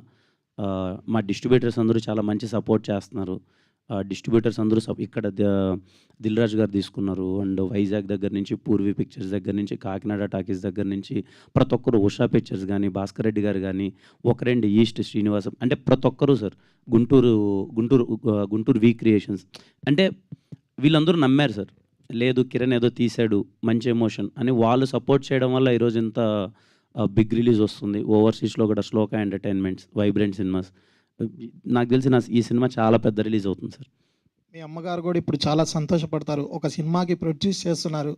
మా డిస్ట్రిబ్యూటర్స్ అందరూ చాలా మంచి సపోర్ట్ చేస్తున్నారు. డిస్ట్రిబ్యూటర్స్ అందరూ ఇక్కడ దిల్ రాజు గారు తీసుకున్నారు. అండ్ వైజాగ్ దగ్గర నుంచి పూర్వీ పిక్చర్స్ దగ్గర నుంచి కాకినాడ టాకీస్ దగ్గర నుంచి ప్రతి ఒక్కరు, ఉషా పిక్చర్స్ కానీ, భాస్కర్ రెడ్డి గారు కానీ, ఒకరేంటి ఈస్ట్ శ్రీనివాసం, అంటే ప్రతి ఒక్కరు సార్, గుంటూరు వీ క్రియేషన్స్, అంటే వీళ్ళందరూ నమ్మారు సార్. లేదు కిరణ్ ఏదో తీశాడు మంచి ఎమోషన్ అని వాళ్ళు సపోర్ట్ చేయడం వల్ల ఈరోజు ఇంత బిగ్ రిలీజ్ వస్తుంది. ఓవర్సీస్లో కూడా శ్లోక ఎంటర్టైన్మెంట్స్, వైబ్రెంట్ సినిమాస్, నాకు తెలిసి ఈ సినిమా చాలా పెద్ద రిలీజ్ అవుతుంది సార్. మీ అమ్మగారు కూడా ఇప్పుడు చాలా సంతోషపడతారు. ఒక సినిమాకి ప్రొడ్యూస్ చేస్తున్నారు,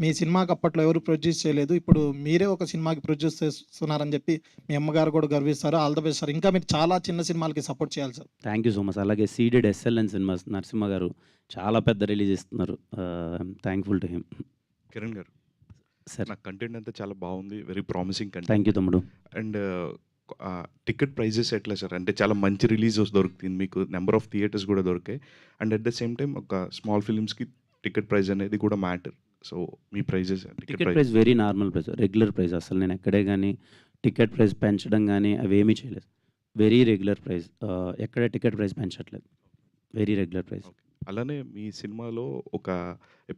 మీ సినిమాకి అప్పట్లో ఎవరు ప్రొడ్యూస్ చేయలేదు, ఇప్పుడు మీరే ఒక సినిమాకి ప్రొడ్యూస్ చేస్తున్నారని చెప్పి మీ అమ్మగారు కూడా గర్విస్తారు. All the best sir. ఇంకా మీరు చాలా చిన్న సినిమాలకి సపోర్ట్ చేయాలి sir. Thank you so much. అలాగే సీడెడ్ ఎస్ఎల్ఎన్ సినిమాస్ నరసింహ గారు చాలా పెద్ద రిలీజ్ ఇస్తున్నారు. Thankful to him. కిరణ్ గారు సార్, నాకు కంటెంట్ అంతా చాలా బాగుంది, very promising content. Thank you తమ్ముడు. అండ్ టికెట్ ప్రైజెస్ ఎట్లా సార్? అంటే చాలా మంచి రిలీజ్ దొరుకుతుంది మీకు, నెంబర్ ఆఫ్ థియేటర్స్ కూడా దొరికాయి. And at the same time ఒక స్మాల్ ఫిలిమ్స్కి టికెట్ ప్రైస్ అనేది కూడా మ్యాటర్. సో మీ prices, ticket price very normal price, regular price. అసలు నేను ఎక్కడే కానీ టికెట్ ప్రైస్ పెంచడం కానీ అవేమీ చేయలేదు. వెరీ రెగ్యులర్ ప్రైస్, ఎక్కడ టికెట్ ప్రైస్ పెంచట్లేదు, వెరీ రెగ్యులర్ ప్రైస్. అలానే మీ సినిమాలో ఒక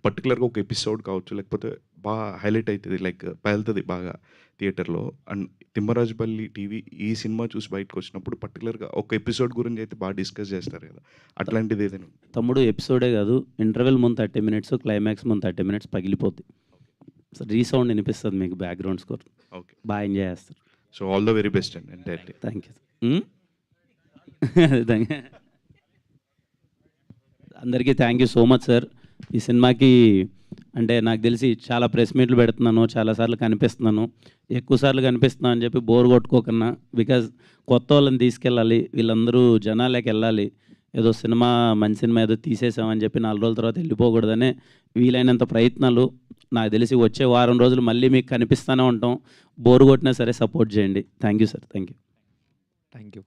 పర్టికులర్గా ఒక ఎపిసోడ్ కావచ్చు, లేకపోతే బాగా హైలైట్ అవుతుంది, లైక్ పేలుతుంది బాగా థియేటర్లో. అండ్ తిమ్మరాజుపల్లి టీవీ ఈ సినిమా చూసి బయటకు వచ్చినప్పుడు పర్టికులర్గా ఒక ఎపిసోడ్ గురించి అయితే బాగా డిస్కస్ చేస్తారు కదా, అట్లాంటిది ఏదైనా? తమ్ముడు ఎపిసోడే కాదు, ఇంటర్వెల్ ముందు 30 minutes, క్లైమాక్స్ ముందు 30 minutes పగిలిపోద్ది. సో రీసౌండ్ వినిపిస్తుంది మీకు, బ్యాక్గ్రౌండ్ స్కోర్. ఓకే, బాగా ఎంజాయ్ చేస్తారు. So all the very best అండి ఎంటైర్లీ. Thank you. అందరికీ thank you so much sir. ఈ సినిమాకి అంటే నాకు తెలిసి చాలా ప్రెస్ మీట్లు పెడుతున్నాను, చాలాసార్లు కనిపిస్తున్నాను, ఎక్కువసార్లు కనిపిస్తున్నాను అని చెప్పి బోర్ కొట్టుకోకన్నా, బికాజ్ కొత్త వాళ్ళని తీసుకెళ్ళాలి, వీళ్ళందరూ జనాలకి వెళ్ళాలి. ఏదో సినిమా మంచి సినిమా ఏదో తీసేసామని చెప్పి 4 రోజుల తర్వాత వెళ్ళిపోకూడదనే వీలైనంత ప్రయత్నాలు. నాకు తెలిసి వచ్చే వారం రోజులు మళ్ళీ మీకు కనిపిస్తూనే ఉంటాం. బోర్ కొట్టినా సరే సపోర్ట్ చేయండి. Thank you sir. Thank you.